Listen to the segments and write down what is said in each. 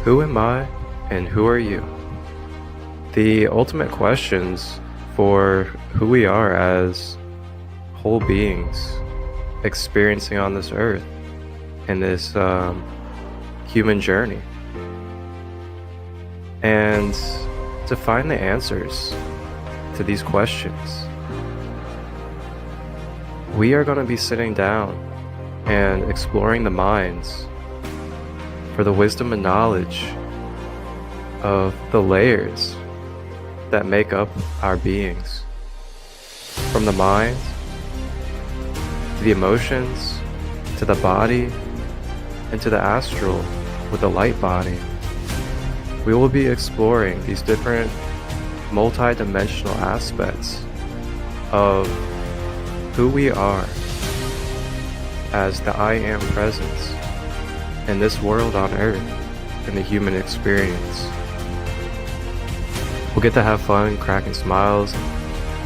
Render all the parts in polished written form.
Who am I and who are you? The ultimate questions for who we are as whole beings experiencing on this earth in this human journey. And to find the answers to these questions, we are going to be sitting down and exploring the minds for the wisdom and knowledge of the layers that make up our beings. From the mind, to the emotions, to the body, and to the astral with the light body. We will be exploring these different multi-dimensional aspects of who we are as the I Am presence in this world on earth, in the human experience. We'll get to have fun, cracking smiles,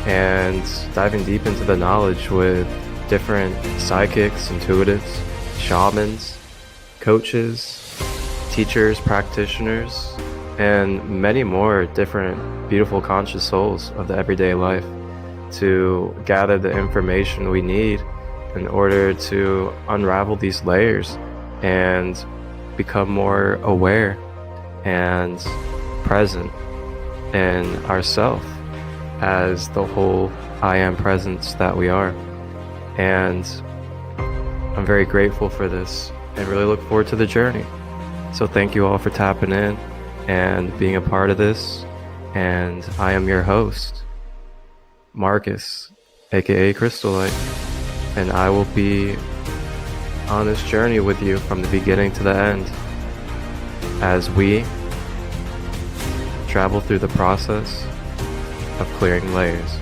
and diving deep into the knowledge with different psychics, intuitives, shamans, coaches, teachers, practitioners, and many more different beautiful conscious souls of the everyday life to gather the information we need in order to unravel these layers and become more aware and present in ourself as the whole I Am presence that we are. And I'm very grateful for this and really look forward to the journey. So thank you all for tapping in and being a part of this. And I am your host, Marcus, aka Christolight, and I will be on this journey with you from the beginning to the end as we travel through the process of clearing layers.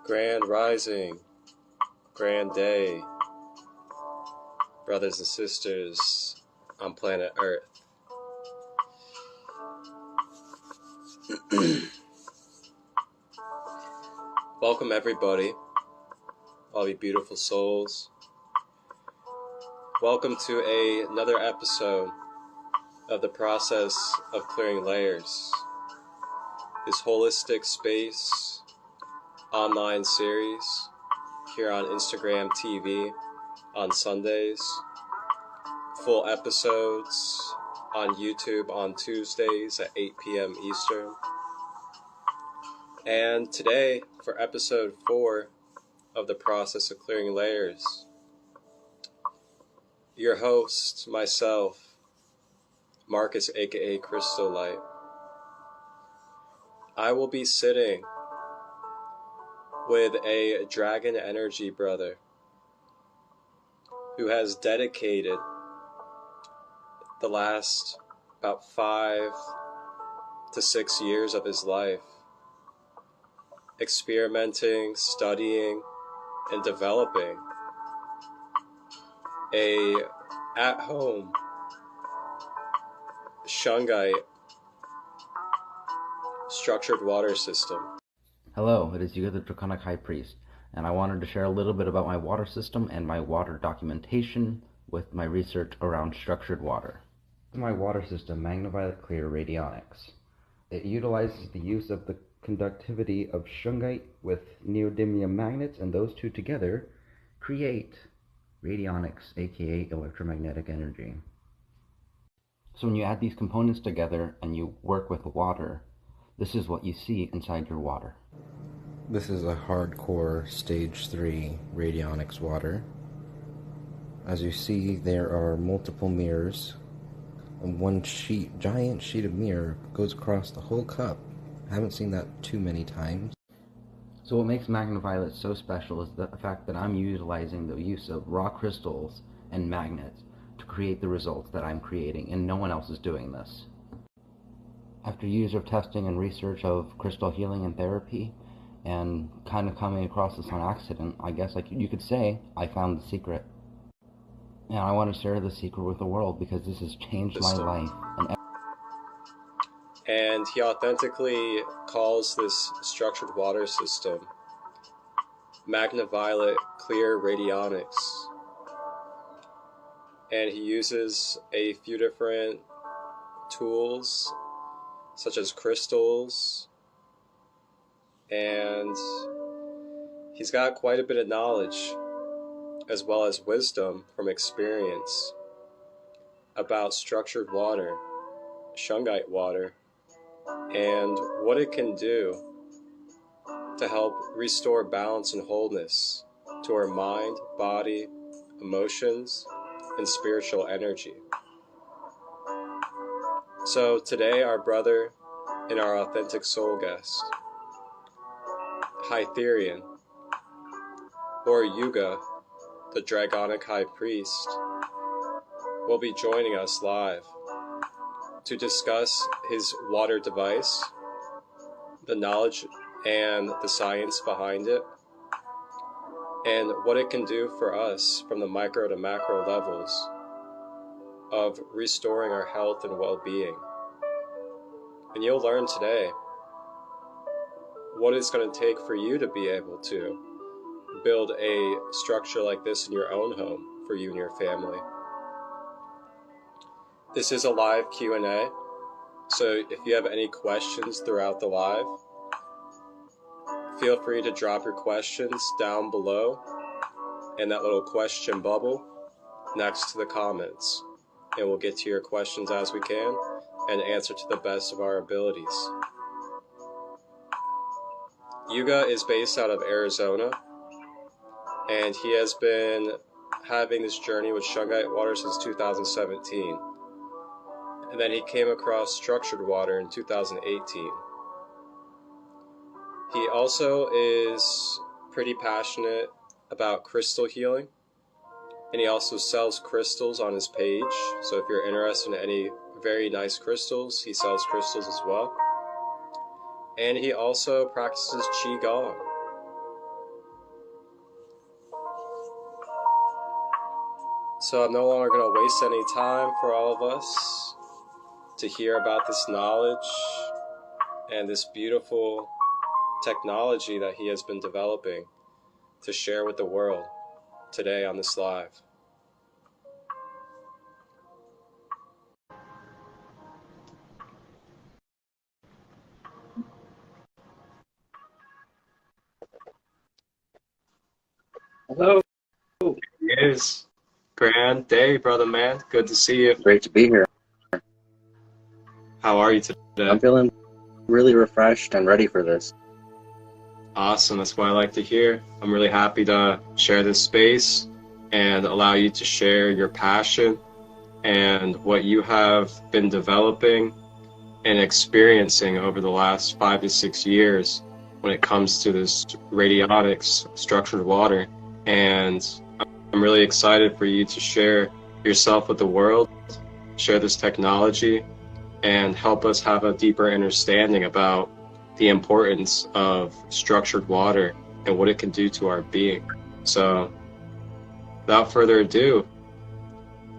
Grand rising, grand day, brothers and sisters on planet Earth. Welcome everybody, all you beautiful souls. Welcome to another episode of the process of clearing layers. This holistic space online series here on Instagram TV on Sundays. Full episodes on YouTube on Tuesdays at 8 p.m. Eastern. And today, for episode 4 of the process of clearing layers, your host, myself, Marcus aka Christolight, I will be sitting with a dragon energy brother who has dedicated the last about 5 to 6 years of his life experimenting, studying, and developing a at-home Shungite structured water system. Hello, it is Yuuga Draconic High Priest, and I wanted to share a little bit about my water system and my water documentation with my research around structured water. My water system, MagnaViolet RadioniX. It utilizes the use of the conductivity of Shungite with neodymium magnets, and those two together create radionics, aka electromagnetic energy. So when you add these components together and you work with water, this is what you see inside your water. This is a hardcore stage 3 RadioniX water. As you see, there are multiple mirrors, and one giant sheet of mirror goes across the whole cup. I haven't seen that too many times. So what makes MagnaViolet so special is the fact that I'm utilizing the use of raw crystals and magnets to create the results that I'm creating, and no one else is doing this. After years of testing and research of crystal healing and therapy, and kind of coming across this on accident, I guess you could say I found the secret. And I want to share the secret with the world because this has changed my life. And he authentically calls this structured water system MagnaViolet RadioniX. And he uses a few different tools, such as crystals, and he's got quite a bit of knowledge, as well as wisdom from experience, about structured water, Shungite water, and what it can do to help restore balance and wholeness to our mind, body, emotions, and spiritual energy. So today, our brother and our authentic soul guest, Hytherian, or Yuuga, the Draconic High Priest, will be joining us live to discuss his water device, the knowledge and the science behind it, and what it can do for us from the micro to macro levels of restoring our health and well-being. And you'll learn today what it's going to take for you to be able to build a structure like this in your own home for you and your family. This is a live Q&A, so if you have any questions throughout the live, feel free to drop your questions down below in that little question bubble next to the comments, and we'll get to your questions as we can and answer to the best of our abilities. Yuuga is based out of Arizona, and he has been having this journey with Shungite water since 2017. And then he came across structured water in 2018. He also is pretty passionate about crystal healing, and he also sells crystals on his page. So if you're interested in any very nice crystals, he sells crystals as well. And he also practices Qigong. So I'm no longer going to waste any time for all of us to hear about this knowledge and this beautiful technology that he has been developing to share with the world today on this live. Hello. It is grand day, brother man. Good to see you. Great to be here. How are you today? I'm feeling really refreshed and ready for this. Awesome. That's what I like to hear. I'm really happy to share this space and allow you to share your passion and what you have been developing and experiencing over the last 5 to 6 years when it comes to this radionics structured water. And I'm really excited for you to share yourself with the world, share this technology, and help us have a deeper understanding about the importance of structured water and what it can do to our being. So without further ado,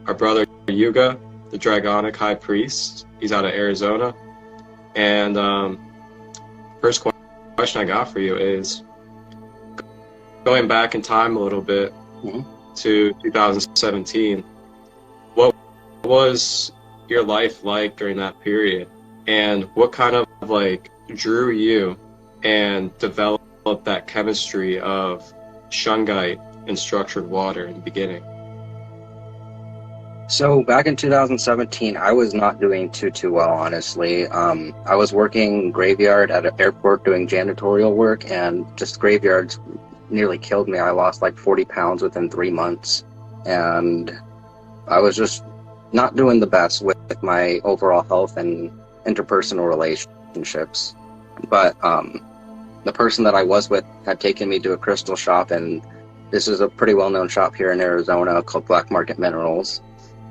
our brother Yuuga, the Draconic High Priest, he's out of Arizona. And first question I got for you is, going back in time a little bit to 2017, what was your life like during that period? And what kind of like drew you and developed that chemistry of Shungite and structured water in the beginning? So back in 2017, I was not doing too well, honestly. I was working graveyard at an airport doing janitorial work, and just graveyards nearly killed me. I lost like 40 pounds within 3 months, and I was just not doing the best with my overall health and interpersonal relationships. But the person that I was with had taken me to a crystal shop, and this is a pretty well-known shop here in Arizona called Black Market Minerals,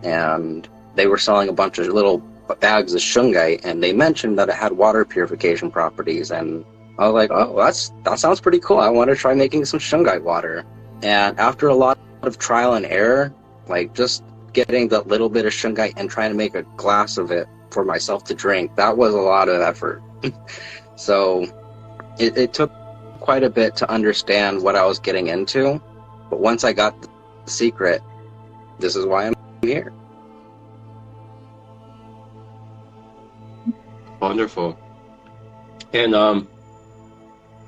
and they were selling a bunch of little bags of Shungite, and they mentioned that it had water purification properties, and I was like, oh, that sounds pretty cool. I want to try making some Shungite water. And after a lot of trial and error, like just getting that little bit of Shungite and trying to make a glass of it for myself to drink, that was a lot of effort. So it took quite a bit to understand what I was getting into, but once I got the secret, this is why I'm here. Wonderful. And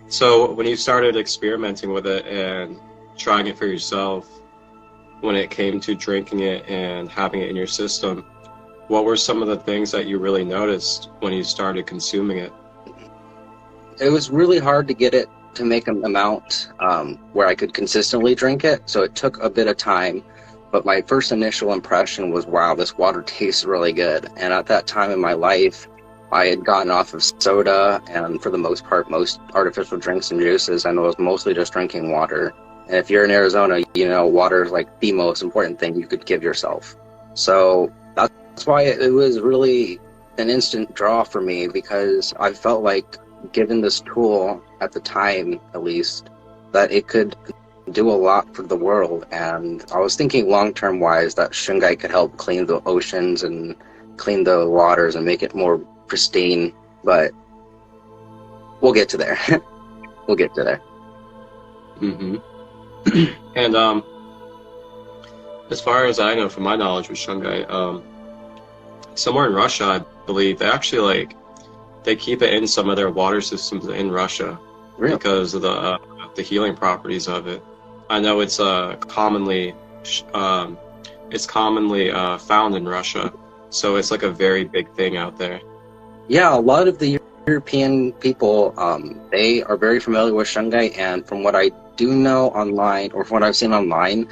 so when you started experimenting with it and trying it for yourself, when it came to drinking it and having it in your system, what were some of the things that you really noticed when you started consuming it? It was really hard to get it to make an amount where I could consistently drink it, so it took a bit of time. But my first initial impression was, wow, this water tastes really good. And at that time in my life, I had gotten off of soda and, for the most part, most artificial drinks and juices, and I was mostly just drinking water. And if you're in Arizona, you know water is like the most important thing you could give yourself. So that's why it was really an instant draw for me, because I felt like, given this tool at the time, at least, that it could do a lot for the world. And I was thinking long-term wise that Shungite could help clean the oceans and clean the waters and make it more pristine, but we'll get to there. We'll get to there. And as far as I know, from my knowledge with Shungite, somewhere in Russia, I believe, they keep it in some of their water systems in Russia. Really? Because of the healing properties of it. I know it's commonly found in Russia, so it's like a very big thing out there. Yeah, a lot of the European people, they are very familiar with Shungite, and from what I do know online, or from what I've seen online,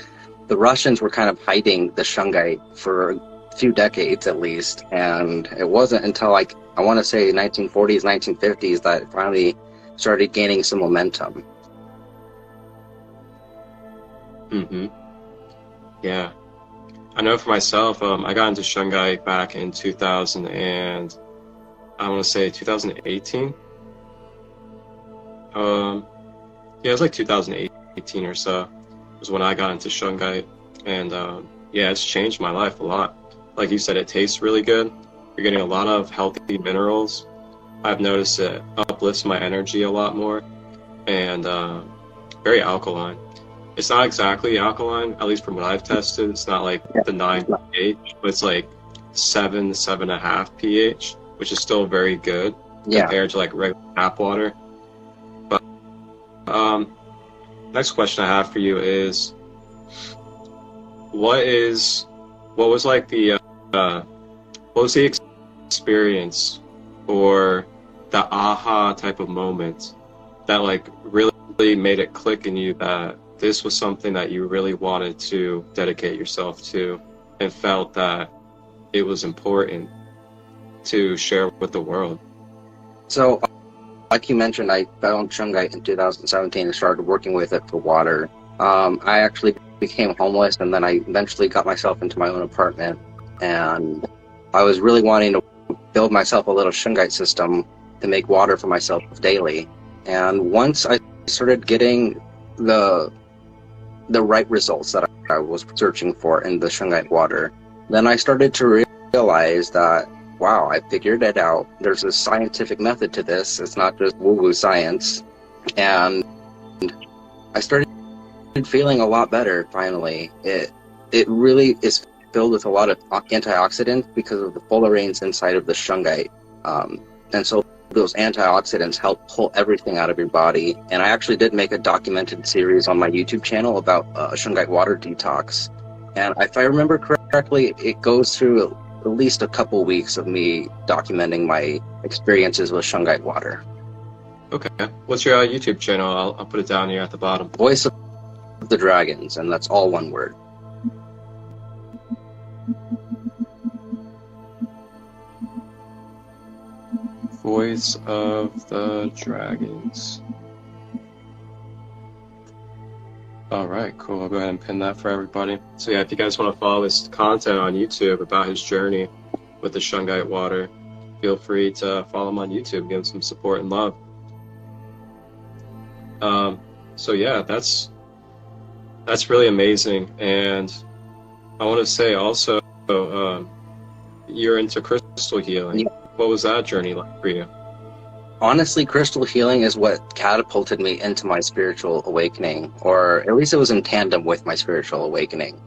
the Russians were kind of hiding the Shungite for a few decades at least, and it wasn't until like, I want to say 1940s, 1950s that it finally started gaining some momentum. Yeah. I know for myself, I got into Shungite back in 2000 and I want to say 2018. Yeah, it was like 2018 or so was when I got into Shungite, and yeah, it's changed my life a lot. Like you said, it tastes really good. You're getting a lot of healthy minerals. I've noticed it uplifts my energy a lot more, and very alkaline. It's not exactly alkaline, at least from what I've tested. It's not like the 9 pH, but it's like 7 to 7.5 pH, which is still very good compared to like regular tap water. But next question I have for you is, what was like the what was the experience or the aha type of moment that like really made it click in you that this was something that you really wanted to dedicate yourself to and felt that it was important to share with the world? So, like you mentioned, I found Shungite in 2017 and started working with it for water. I actually became homeless, and then I eventually got myself into my own apartment, and I was really wanting to build myself a little Shungite system to make water for myself daily. And once I started getting the right results that I was searching for in the Shungite water, then I started to realize that, wow, I figured it out. There's a scientific method to this. It's not just woo-woo science. And I started feeling a lot better finally. It really is filled with a lot of antioxidants because of the fullerenes inside of the Shungite. And so those antioxidants help pull everything out of your body. And I actually did make a documented series on my YouTube channel about Shungite water detox. And if I remember correctly, it goes through at least a couple weeks of me documenting my experiences with Shungite water. Okay. What's your YouTube channel? I'll put it down here at the bottom. Voice of the Dragons, and that's all one word. Voice of the Dragons. Alright, cool. I'll go ahead and pin that for everybody. So yeah, if you guys want to follow his content on YouTube about his journey with the Shungite water, feel free to follow him on YouTube, give him some support and love. So yeah, that's really amazing. And I want to say also, you're into crystal healing. Yeah. What was that journey like for you? Honestly, crystal healing is what catapulted me into my spiritual awakening, or at least it was in tandem with my spiritual awakening.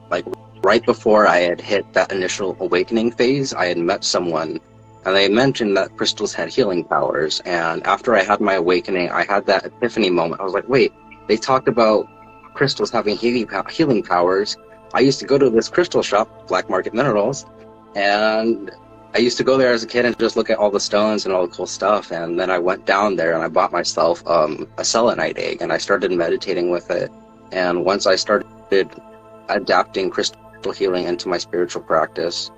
Like right before I had hit that initial awakening phase, I had met someone, and they mentioned that crystals had healing powers. And after I had my awakening, I had that epiphany moment. I was like, wait, they talked about crystals having healing powers. I used to go to this crystal shop, Black Market Minerals, and I used to go there as a kid and just look at all the stones and all the cool stuff. And then I went down there and I bought myself a selenite egg, and I started meditating with it. And once I started adapting crystal healing into my spiritual practice,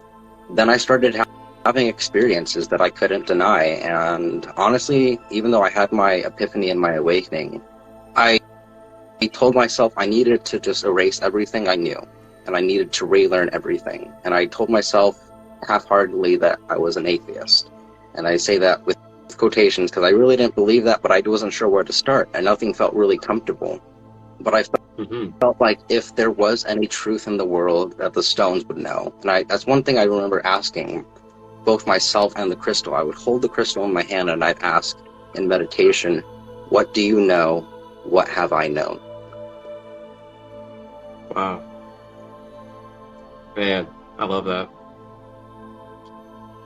then I started having experiences that I couldn't deny. And honestly, even though I had my epiphany and my awakening, I told myself I needed to just erase everything I knew, and I needed to relearn everything. And I told myself half-heartedly that I was an atheist. And I say that with quotations because I really didn't believe that, but I wasn't sure where to start, and nothing felt really comfortable. But I felt like if there was any truth in the world, that the stones would know. And that's one thing I remember asking both myself and the crystal. I would hold the crystal in my hand and I'd ask in meditation, what do you know? What have I known? Wow. Man, I love that.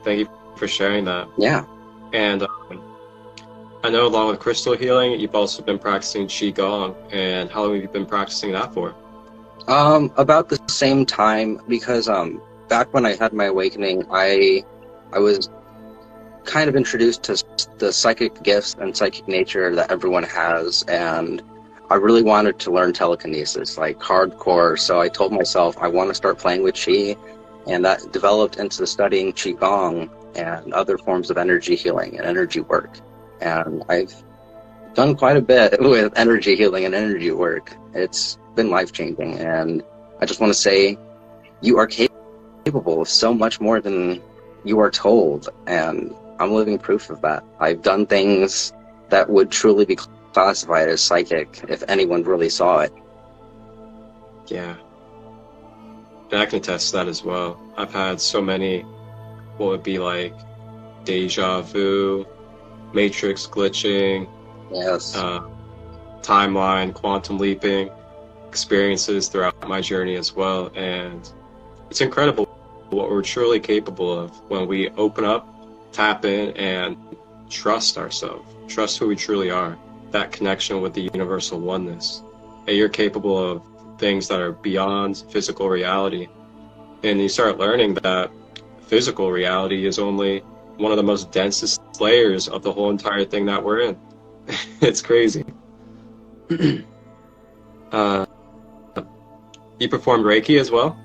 Thank you for sharing that. Yeah. And I know along with crystal healing, you've also been practicing Qigong. And how long have you been practicing that for? About the same time, because back when I had my awakening, I was kind of introduced to the psychic gifts and psychic nature that everyone has, and I really wanted to learn telekinesis, like hardcore. So I told myself I want to start playing with Qi, and that developed into studying Qigong and other forms of energy healing and energy work. And I've done quite a bit with energy healing and energy work. It's been life-changing, and I just want to say you are capable of so much more than you are told, and I'm living proof of that. I've done things that would truly be classified as psychic if anyone really saw it. Yeah. And I can attest to that as well. I've had so many, what would be like deja vu, matrix glitching, Yes. timeline, quantum leaping experiences throughout my journey as well. And it's incredible what we're truly capable of when we open up, tap in, and trust ourselves, trust who we truly are, that connection with the universal oneness. And you're capable of things that are beyond physical reality. And you start learning that physical reality is only one of the most densest layers of the whole entire thing that we're in. It's crazy. You performed Reiki as well?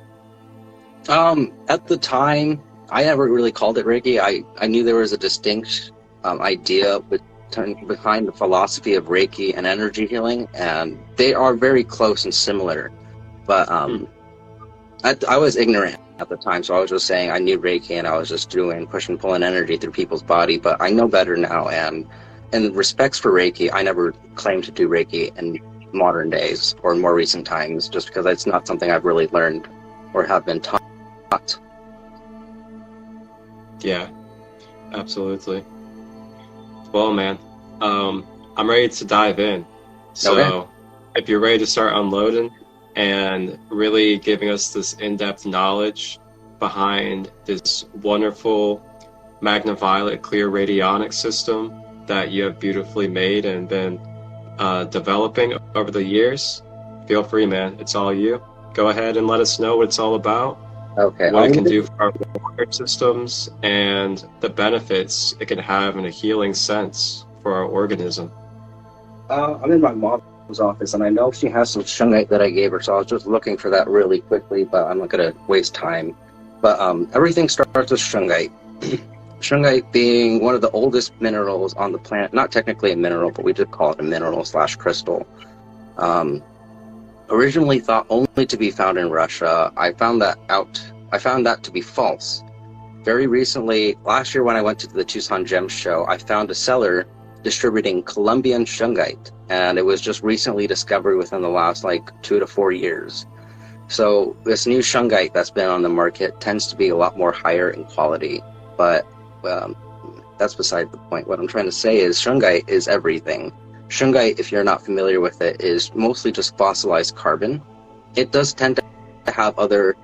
At the time, I never really called it Reiki. I knew there was a distinct idea behind the philosophy of Reiki and energy healing, and they are very close and similar. But I was ignorant at the time, so I was just saying I knew Reiki, and I was just doing push and pulling energy through people's body. But I know better now, and in respects for Reiki, I never claimed to do Reiki in modern days or more recent times, just because it's not something I've really learned or have been taught. Yeah, absolutely. Well, man, I'm ready to dive in. So Okay. if you're ready to start unloading and really giving us this in-depth knowledge behind this wonderful MagnaViolet clear radionics system that you have beautifully made and been developing over the years, feel free, man. It's all you. Go ahead and let us know what it's all about, Okay. what it can do for our water systems, and the benefits it can have in a healing sense for our organism. I'm in my mom's office, and I know she has some shungite that I gave her, so I was just looking for that really quickly, but I'm not going to waste time. But everything starts with shungite. Shungite being one of the oldest minerals on the planet, not technically a mineral, but we just call it a mineral / crystal. Originally thought only to be found in Russia, I found that to be false. Very recently, last year when I went to the Tucson Gem Show, I found a seller distributing Colombian shungite, and it was just recently discovered within the last 2 to 4 years. So this new shungite that's been on the market tends to be a lot more higher in quality, but that's beside the point. What I'm trying to say is shungite is everything. Shungite, if you're not familiar with it, is mostly just fossilized carbon. It does tend to have other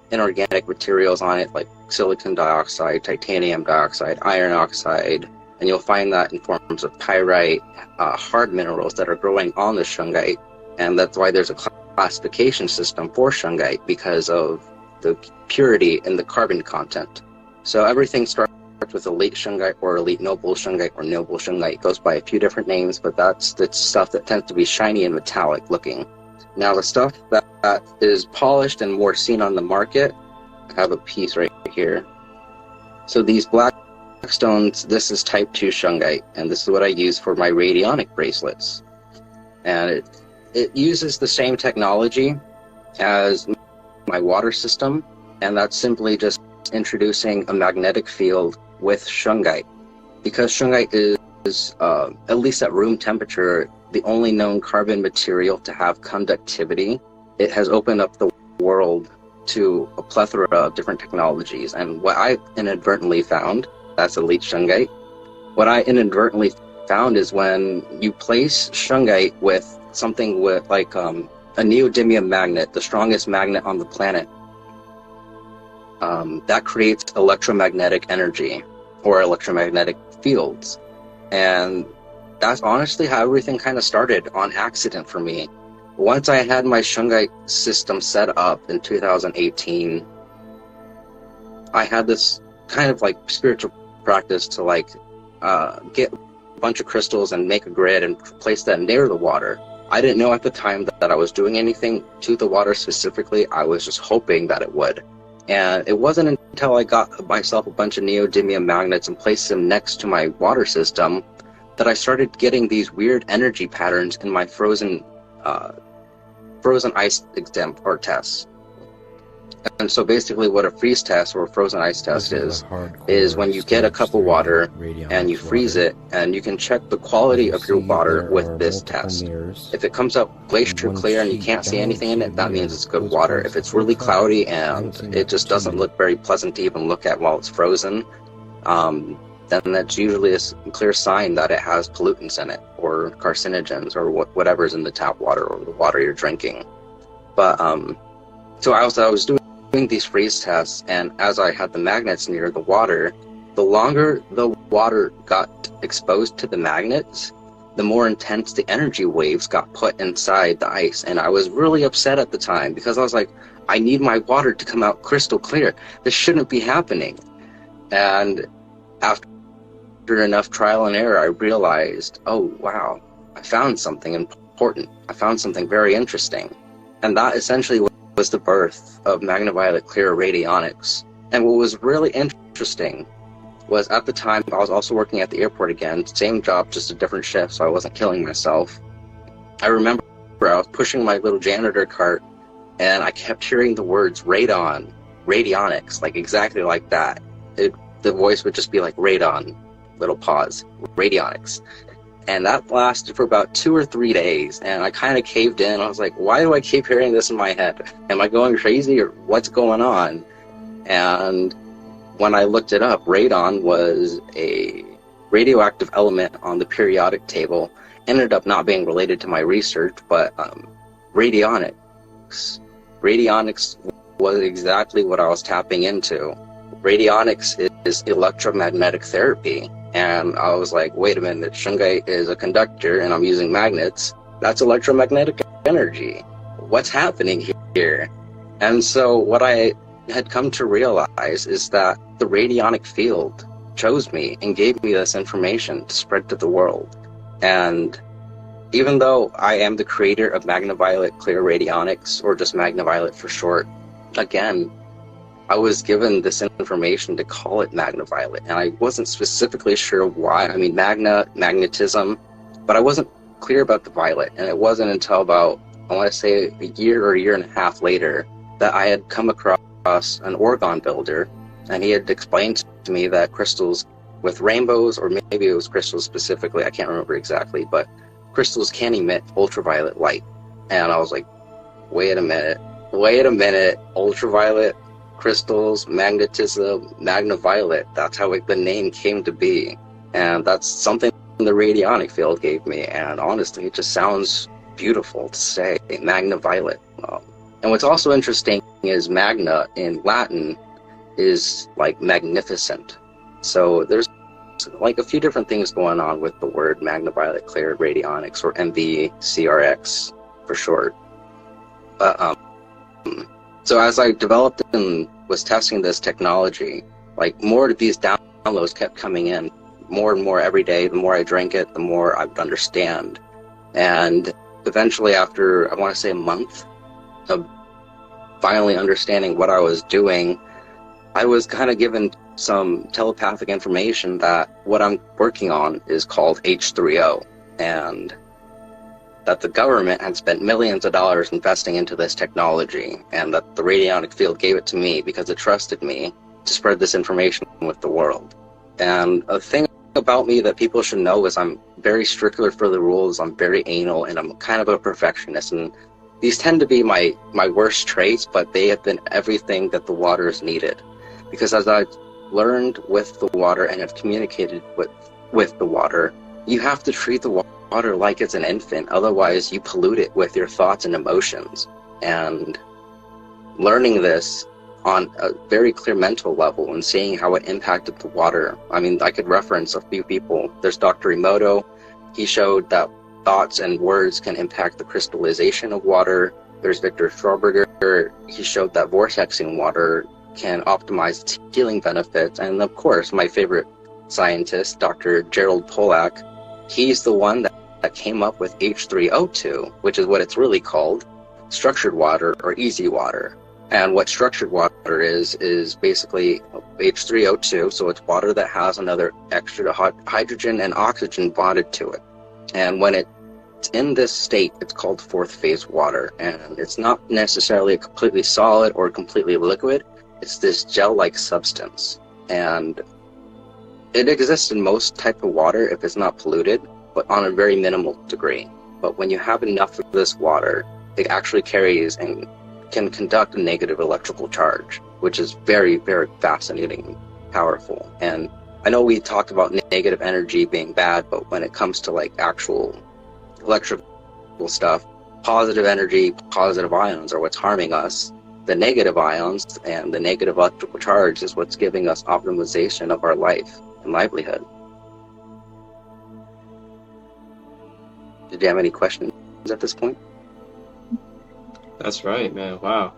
inorganic materials on it, like silicon dioxide, titanium dioxide, iron oxide, and you'll find that in forms of pyrite, hard minerals that are growing on the shungite, and that's why there's a classification system for shungite, because of the purity in the carbon content. So everything starts with elite shungite or elite noble shungite or noble shungite. It goes by a few different names, but that's the stuff that tends to be shiny and metallic looking. Now the stuff that is polished and more seen on the market, I have a piece right here. So these black stones, this is type 2 shungite, and this is what I use for my radionic bracelets. And it uses the same technology as my water system, and that's simply just introducing a magnetic field with shungite. Because shungite is at least at room temperature, the only known carbon material to have conductivity, it has opened up the world to a plethora of different technologies. And what I inadvertently found, that's elite shungite, what I inadvertently found is when you place shungite with something with a neodymium magnet, the strongest magnet on the planet, that creates electromagnetic energy or electromagnetic fields. And that's honestly how everything kind of started, on accident for me. Once I had my shungite system set up in 2018, I had this kind of spiritual practice to get a bunch of crystals and make a grid and place that near the water. I didn't know at the time that I was doing anything to the water specifically. I was just hoping that it would. And it wasn't until I got myself a bunch of neodymium magnets and placed them next to my water system that I started getting these weird energy patterns in my frozen ice exam or tests. And so basically what a freeze test or a frozen ice test This is when you get a cup of water and you freeze it, and you can check the quality of your water with this test. If it comes up glacier clear and you can't see anything in it, that means it's good water. If it's really cloudy and it just doesn't look very pleasant to even look at while it's frozen, then that's usually a clear sign that it has pollutants in it, or carcinogens, or whatever's in the tap water or the water you're drinking. But so I was doing these freeze tests, and as I had the magnets near the water, the longer the water got exposed to the magnets, the more intense the energy waves got put inside the ice. And I was really upset at the time, because I was like, I need my water to come out crystal clear. This shouldn't be happening. And after enough trial and error, I realized, oh wow, I found something important. I found something very interesting. And that essentially was the birth of MagnaViolet Clear Radionics. And what was really interesting was, at the time, I was also working at the airport again, same job, just a different shift, so I wasn't killing myself. I remember I was pushing my little janitor cart, and I kept hearing the words radon, radionics, like exactly like that. The voice would just be like radon, little pause, radionics. And that lasted for about 2 or 3 days, and I kind of caved in. I was like, why do I keep hearing this in my head? Am I going crazy, or what's going on? And when I looked it up, radon was a radioactive element on the periodic table. Ended up not being related to my research, but radionics was exactly what I was tapping into. Radionics is electromagnetic therapy. And I was like, wait a minute, Shungite is a conductor and I'm using magnets. That's electromagnetic energy. What's happening here? And so what I had come to realize is that the radionic field chose me and gave me this information to spread to the world. And even though I am the creator of MagnaViolet Clear Radionics, or just MagnaViolet for short, again, I was given this information to call it MagnaViolet, and I wasn't specifically sure why. I mean, magnetism, but I wasn't clear about the violet, and it wasn't until about, I want to say, a year or a year and a half later that I had come across an orgone builder, and he had explained to me that crystals with rainbows, or maybe it was crystals specifically, I can't remember exactly, but crystals can emit ultraviolet light. And I was like, wait a minute, ultraviolet crystals, magnetism, MagnaViolet, that's how the name came to be. And that's something the radionic field gave me, and honestly, it just sounds beautiful to say, MagnaViolet. And what's also interesting is magna in Latin is like magnificent. So there's like a few different things going on with the word MagnaViolet Clear Radionics, or MVCRX for short. But so as I developed and was testing this technology, like more of these downloads kept coming in, more and more every day. The more I drank it, the more I would understand. And eventually, after, I want to say, a month of finally understanding what I was doing, I was kind of given some telepathic information that what I'm working on is called H3O, and that the government had spent millions of dollars investing into this technology, and that the radionic field gave it to me because it trusted me to spread this information with the world. And a thing about me that people should know is I'm very stickler for the rules, I'm very anal, and I'm kind of a perfectionist. And these tend to be my worst traits, but they have been everything that the water has needed. Because as I've learned with the water and have communicated with the water, you have to treat the water like it's an infant, otherwise you pollute it with your thoughts and emotions. And learning this on a very clear mental level and seeing how it impacted the water. I mean, I could reference a few people. There's Dr. Emoto. He showed that thoughts and words can impact the crystallization of water. There's Victor Schauberger. He showed that vortexing water can optimize its healing benefits. And of course, my favorite scientist, Dr. Gerald Pollack, he's the one that came up with H3O2, which is what it's really called, structured water or easy water. And what structured water is basically H3O2, so it's water that has another extra hydrogen and oxygen bonded to it. And when it in this state, it's called fourth phase water, and it's not necessarily a completely solid or completely liquid. It's this gel-like substance, and it exists in most type of water if it's not polluted, but on a very minimal degree. But when you have enough of this water, it actually carries and can conduct a negative electrical charge, which is very, very fascinating and powerful. And I know we talked about negative energy being bad, but when it comes to like actual electrical stuff, positive energy, positive ions are what's harming us. The negative ions and the negative electrical charge is what's giving us optimization of our life and livelihood. Did you have any questions at this point? That's right, man. Wow.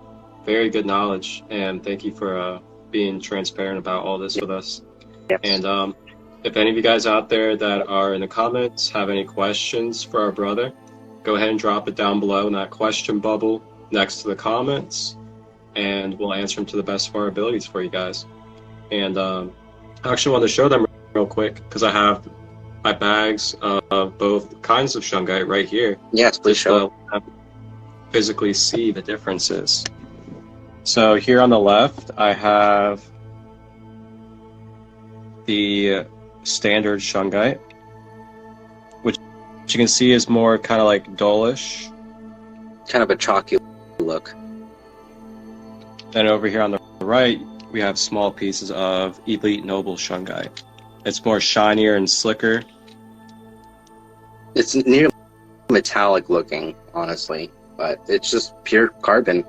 Very good knowledge. And thank you for being transparent about all this with us. Yes. And if any of you guys out there that are in the comments have any questions for our brother, go ahead and drop it down below in that question bubble next to the comments, and we'll answer them to the best of our abilities for you guys. And I actually want to show them real quick because I have my bags of both kinds of shungite right here. Yes, please show. Physically see the differences. So here on the left, I have the standard shungite, which you can see is more kind of like dullish. Kind of a chalky look. Then over here on the right, we have small pieces of Elite Noble shungite. It's more shinier and slicker. It's near metallic looking, honestly, but it's just pure carbon.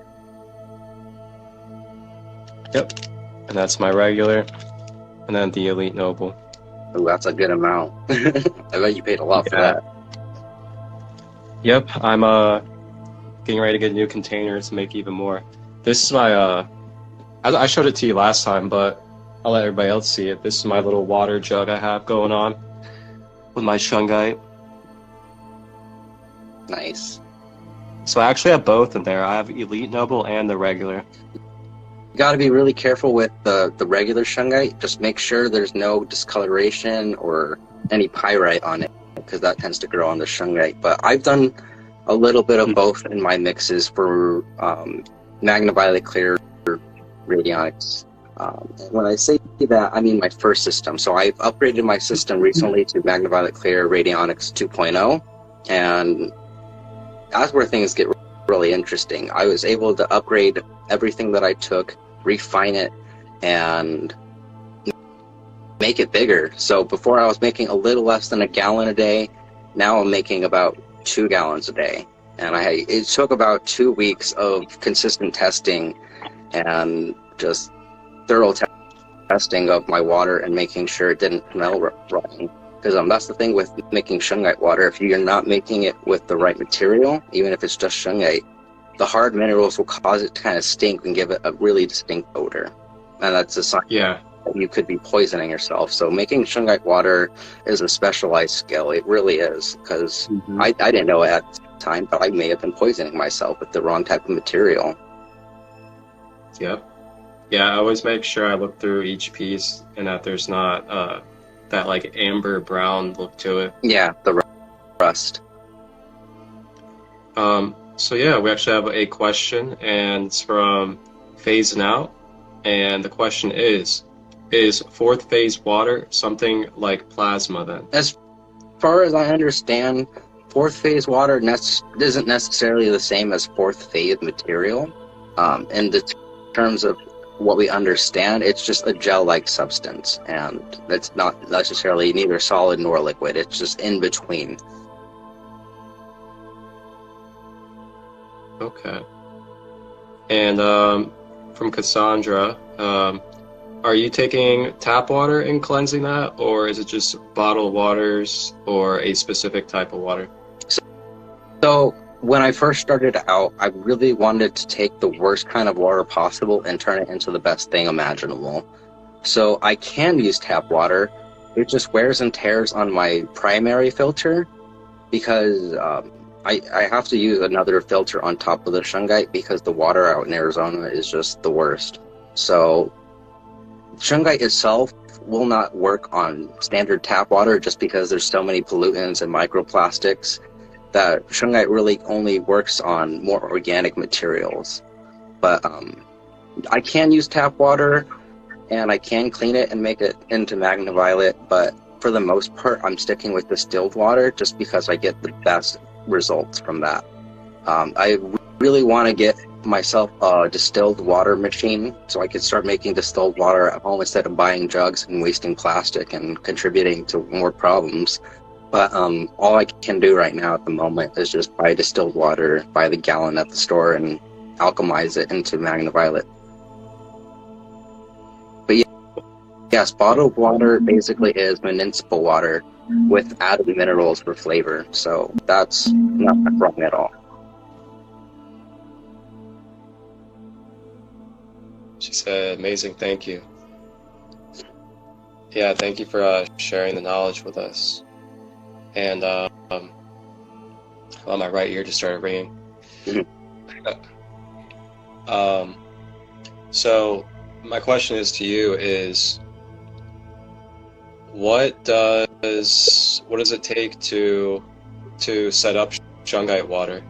Yep. And that's my regular. And then the Elite Noble. Oh, that's a good amount. I bet you paid a lot for that. Yep, I'm getting ready to get a new container to make even more. This is my I showed it to you last time, but I'll let everybody else see it. This is my little water jug I have going on with my shungite. Nice. So I actually have both in there. I have Elite Noble and the regular. You got to be really careful with the regular shungite. Just make sure there's no discoloration or any pyrite on it, because that tends to grow on the shungite. But I've done a little bit of both in my mixes for MagnaViolet Clear RadioniX. When I say that, I mean my first system. So I've upgraded my system recently to MagnaViolet Clear RadioniX 2.0, and that's where things get really interesting. I was able to upgrade everything that I took, refine it, and make it bigger. So before I was making a little less than a gallon a day. Now I'm making about 2 gallons a day. And it took about 2 weeks of consistent testing and just thorough testing of my water and making sure it didn't smell rotten. Because that's the thing with making shungite water. If you're not making it with the right material, even if it's just shungite, the hard minerals will cause it to kind of stink and give it a really distinct odor. And that's a sign that you could be poisoning yourself. So making shungite water is a specialized skill. It really is. Because I didn't know it at the time, but I may have been poisoning myself with the wrong type of material. Yep. Yeah, I always make sure I look through each piece and that there's not that like amber brown look to it. Yeah, the rust. So yeah, we actually have a question, and it's from Phasing Out, and the question is fourth phase water something like plasma then? As far as I understand, fourth phase water isn't necessarily the same as fourth phase material. In the terms of what we understand, it's just a gel-like substance, and it's not necessarily neither solid nor liquid. It's just in between. Okay. And from Cassandra, are you taking tap water and cleansing that, or is it just bottled waters or a specific type of water? So when I first started out, I really wanted to take the worst kind of water possible and turn it into the best thing imaginable. So I can use tap water. It just wears and tears on my primary filter because I have to use another filter on top of the shungite because the water out in Arizona is just the worst. So shungite itself will not work on standard tap water just because there's so many pollutants and microplastics that shungite really only works on more organic materials. But I can use tap water, and I can clean it and make it into MagnaViolet, but for the most part, I'm sticking with distilled water just because I get the best results from that. I really want to get myself a distilled water machine so I could start making distilled water at home instead of buying jugs and wasting plastic and contributing to more problems. But all I can do right now at the moment is just buy distilled water by the gallon at the store and alchemize it into MagnaViolet. But yes, bottled water basically is municipal water with added minerals for flavor, so that's not wrong at all. She said, amazing, thank you. Yeah, thank you for sharing the knowledge with us. And well, my right ear just started ringing. So my question is to you is, what does it take to set up shungite water,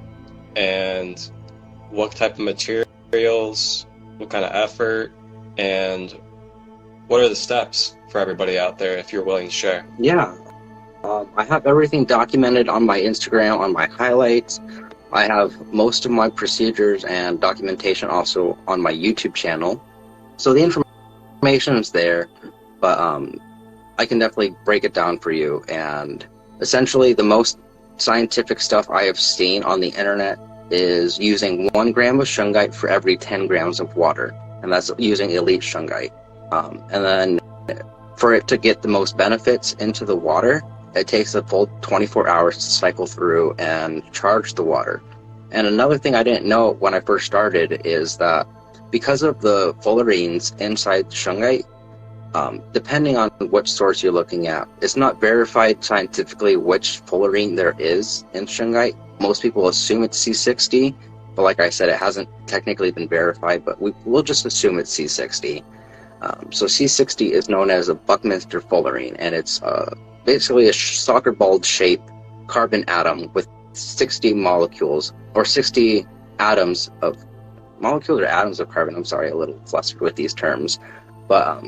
and what type of materials, what kind of effort, and what are the steps for everybody out there if you're willing to share? Yeah, I have everything documented on my Instagram, on my highlights. I have most of my procedures and documentation also on my YouTube channel. So the information is there, but I can definitely break it down for you. And essentially the most scientific stuff I have seen on the internet is using 1 gram of shungite for every 10 grams of water. And that's using elite shungite. And then for it to get the most benefits into the water, it takes a full 24 hours to cycle through and charge the water. And another thing I didn't know when I first started is that because of the fullerenes inside shungite, depending on which source you're looking at, it's not verified scientifically which fullerene there is in shungite. Most people assume it's C60, but like I said, it hasn't technically been verified, but we'll just assume it's C60. So C60 is known as a Buckminster fullerene, and it's basically a soccer ball shaped carbon atom with 60 molecules, or 60 atoms of molecules or atoms of carbon. I'm sorry, a little flustered with these terms. But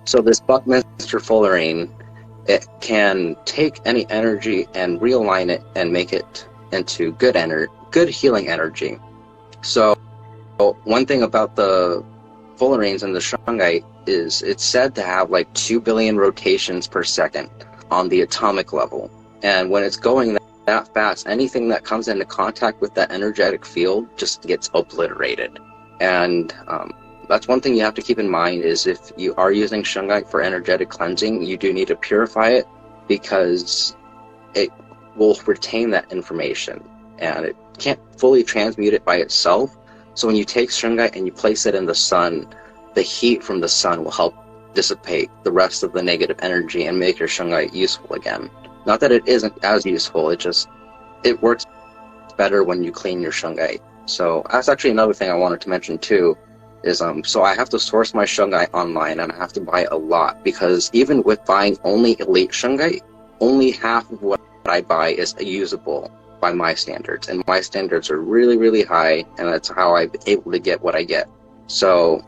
so this Buckminster fullerene, it can take any energy and realign it and make it into good healing energy. So one thing about the fullerenes and the shungite is it's said to have like 2 billion rotations per second on the atomic level. And when it's going that fast, anything that comes into contact with that energetic field just gets obliterated. And that's one thing you have to keep in mind, is if you are using shungite for energetic cleansing, you do need to purify it, because it will retain that information and it can't fully transmute it by itself. So when you take shungite and you place it in the sun, the heat from the sun will help dissipate the rest of the negative energy and make your shungite useful again. Not that it isn't as useful, it works better when you clean your shungite. So that's actually another thing I wanted to mention too, is so I have to source my shungite online, and I have to buy a lot, because even with buying only elite shungite, only half of what I buy is usable by my standards, and my standards are really, really high, and that's how I'm able to get what I get. So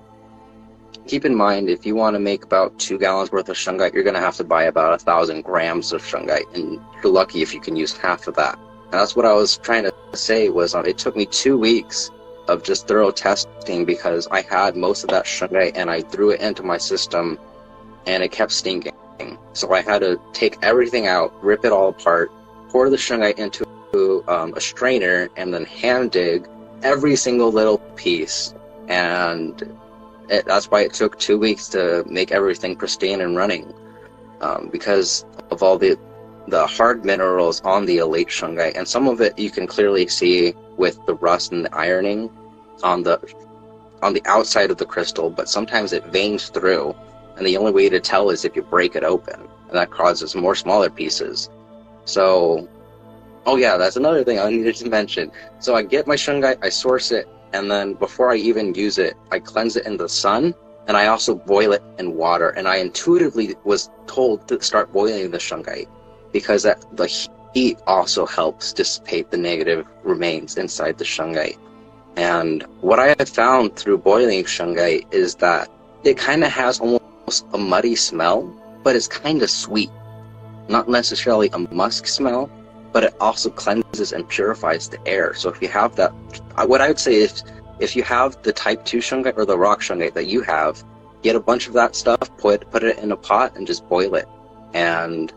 keep in mind, if you want to make about 2 gallons worth of shungite, you're going to have to buy about 1,000 grams of shungite, and you're lucky if you can use half of that. And that's what I was trying to say, was it took me 2 weeks of just thorough testing, because I had most of that shungite and I threw it into my system and it kept stinking. So I had to take everything out, rip it all apart, pour the shungite into a strainer, and then hand dig every single little piece. And that's why it took 2 weeks to make everything pristine and running, because of all the hard minerals on the elite shungite. And some of it you can clearly see with the rust and the ironing on the outside of the crystal, but sometimes it veins through, and the only way to tell is if you break it open, and that causes more smaller pieces. So, oh yeah, that's another thing I needed to mention. So I get my shungite, I source it, and then before I even use it, I cleanse it in the sun, and I also boil it in water. And I intuitively was told to start boiling the shungite, because the heat also helps dissipate the negative remains inside the shungite. And what I have found through boiling shungite is that it kind of has almost a muddy smell, but it's kind of sweet. Not necessarily a musk smell, but it also cleanses and purifies the air. So if you have that, what I would say is, if you have the type 2 shungite or the rock shungite that you have, get a bunch of that stuff, put it in a pot and just boil it. And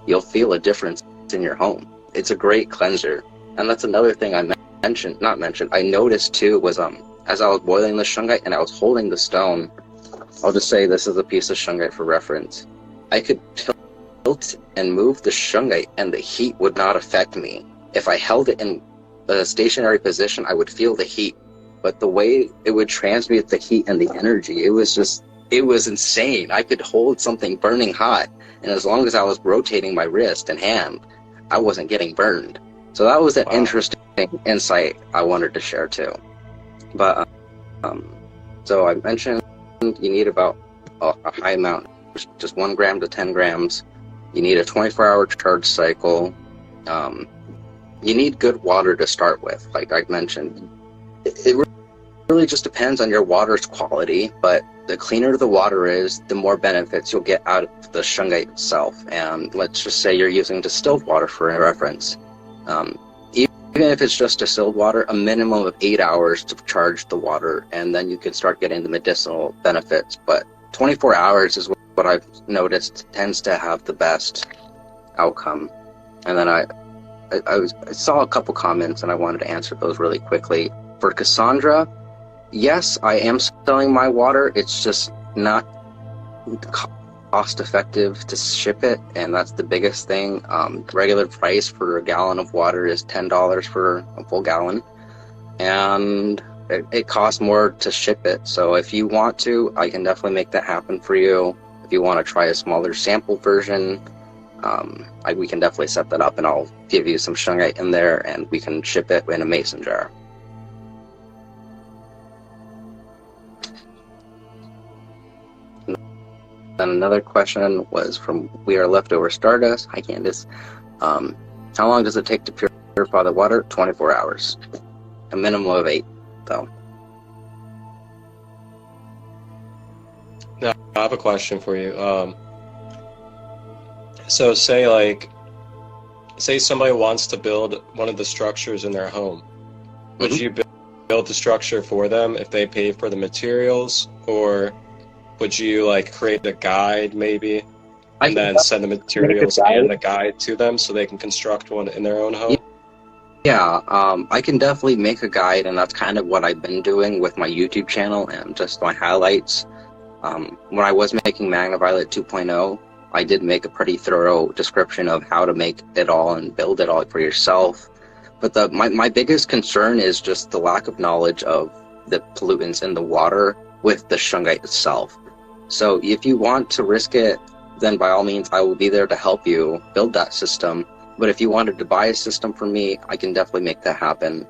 you'll feel a difference in your home. It's a great cleanser. And that's another thing I noticed too, was as I was boiling the shungite and I was holding the stone, I'll just say this is a piece of shungite for reference, I could tilt and move the shungite and the heat would not affect me. If I held it in a stationary position, I would feel the heat, but the way it would transmute the heat and the energy, it was insane. I could hold something burning hot, and as long as I was rotating my wrist and hand, I wasn't getting burned. So that was an interesting insight I wanted to share too. But so I mentioned you need about a high amount, just 1 gram to 10 grams. You need a 24-hour charge cycle. You need good water to start with, like I mentioned. It really just depends on your water's quality, but the cleaner the water is, the more benefits you'll get out of the shungite itself. And let's just say you're using distilled water for reference. Even if it's just distilled water, a minimum of 8 hours to charge the water, and then you can start getting the medicinal benefits. But 24 hours is what I've noticed tends to have the best outcome. And then I saw a couple comments, and I wanted to answer those really quickly. For Cassandra, yes, I am selling my water. It's just not cost effective to ship it, and that's the biggest thing. Regular price for a gallon of water is $10 for a full gallon, and it costs more to ship it. So if you want to, I can definitely make that happen for you. If you want to try a smaller sample version, we can definitely set that up, and I'll give you some shungite in there, and we can ship it in a mason jar. Then another question was from We Are Leftover Stardust. Hi, Candace. How long does it take to purify the water? 24 hours. A minimum of 8, though. Now, I have a question for you. So say somebody wants to build one of the structures in their home. Would you build the structure for them if they pay for the materials, or would you create a guide maybe and then send the materials and the guide to them so they can construct one in their own home? Yeah, I can definitely make a guide, and that's kind of what I've been doing with my YouTube channel and just my highlights. When I was making MagnaViolet 2.0, I did make a pretty thorough description of how to make it all and build it all for yourself. But my biggest concern is just the lack of knowledge of the pollutants in the water with the shungite itself. So if you want to risk it, then by all means, I will be there to help you build that system. But if you wanted to buy a system from me, I can definitely make that happen.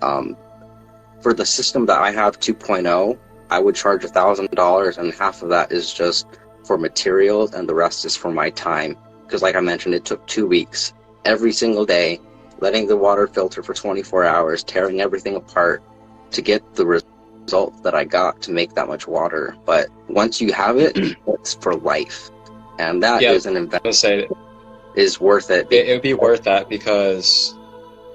For the system that I have 2.0, I would charge $1,000, and half of that is just for materials, and the rest is for my time. Because like I mentioned, it took 2 weeks, every single day, letting the water filter for 24 hours, tearing everything apart to get the result that I got to make that much water. But once you have it, it's for life. And that is an investment. Is worth it. It would be worth that, because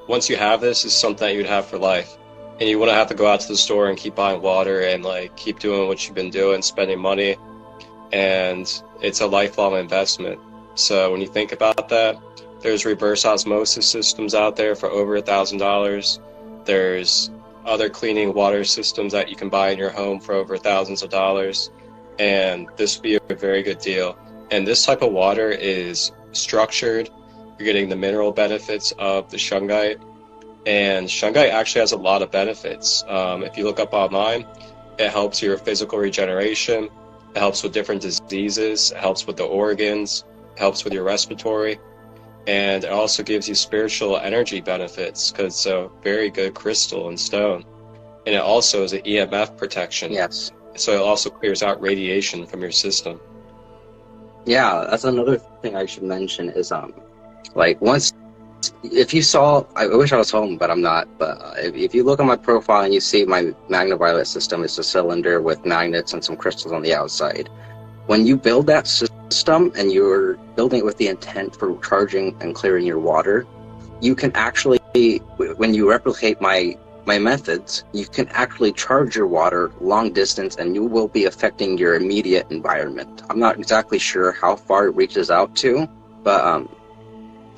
once you have this, it's something that you'd have for life. And you wouldn't have to go out to the store and keep buying water and keep doing what you've been doing, spending money. And it's a lifelong investment. So when you think about that, there's reverse osmosis systems out there for over $1,000. There's other cleaning water systems that you can buy in your home for over thousands of dollars. And this would be a very good deal. And this type of water is structured. You're getting the mineral benefits of the shungite. And shungite actually has a lot of benefits. If you look up online, it helps your physical regeneration. It helps with different diseases. It helps with the organs. It helps with your respiratory. And it also gives you spiritual energy benefits because it's a very good crystal and stone. And it also is an EMF protection. Yes. So it also clears out radiation from your system. Yeah, that's another thing I should mention is once if you saw, I wish I was home, but I'm not. But if you look at my profile and you see my MagnaViolet system, it's a cylinder with magnets and some crystals on the outside. When you build that system and you're building it with the intent for charging and clearing your water, you can actually, when you replicate my methods, you can actually charge your water long distance, and you will be affecting your immediate environment. I'm not exactly sure how far it reaches out to, but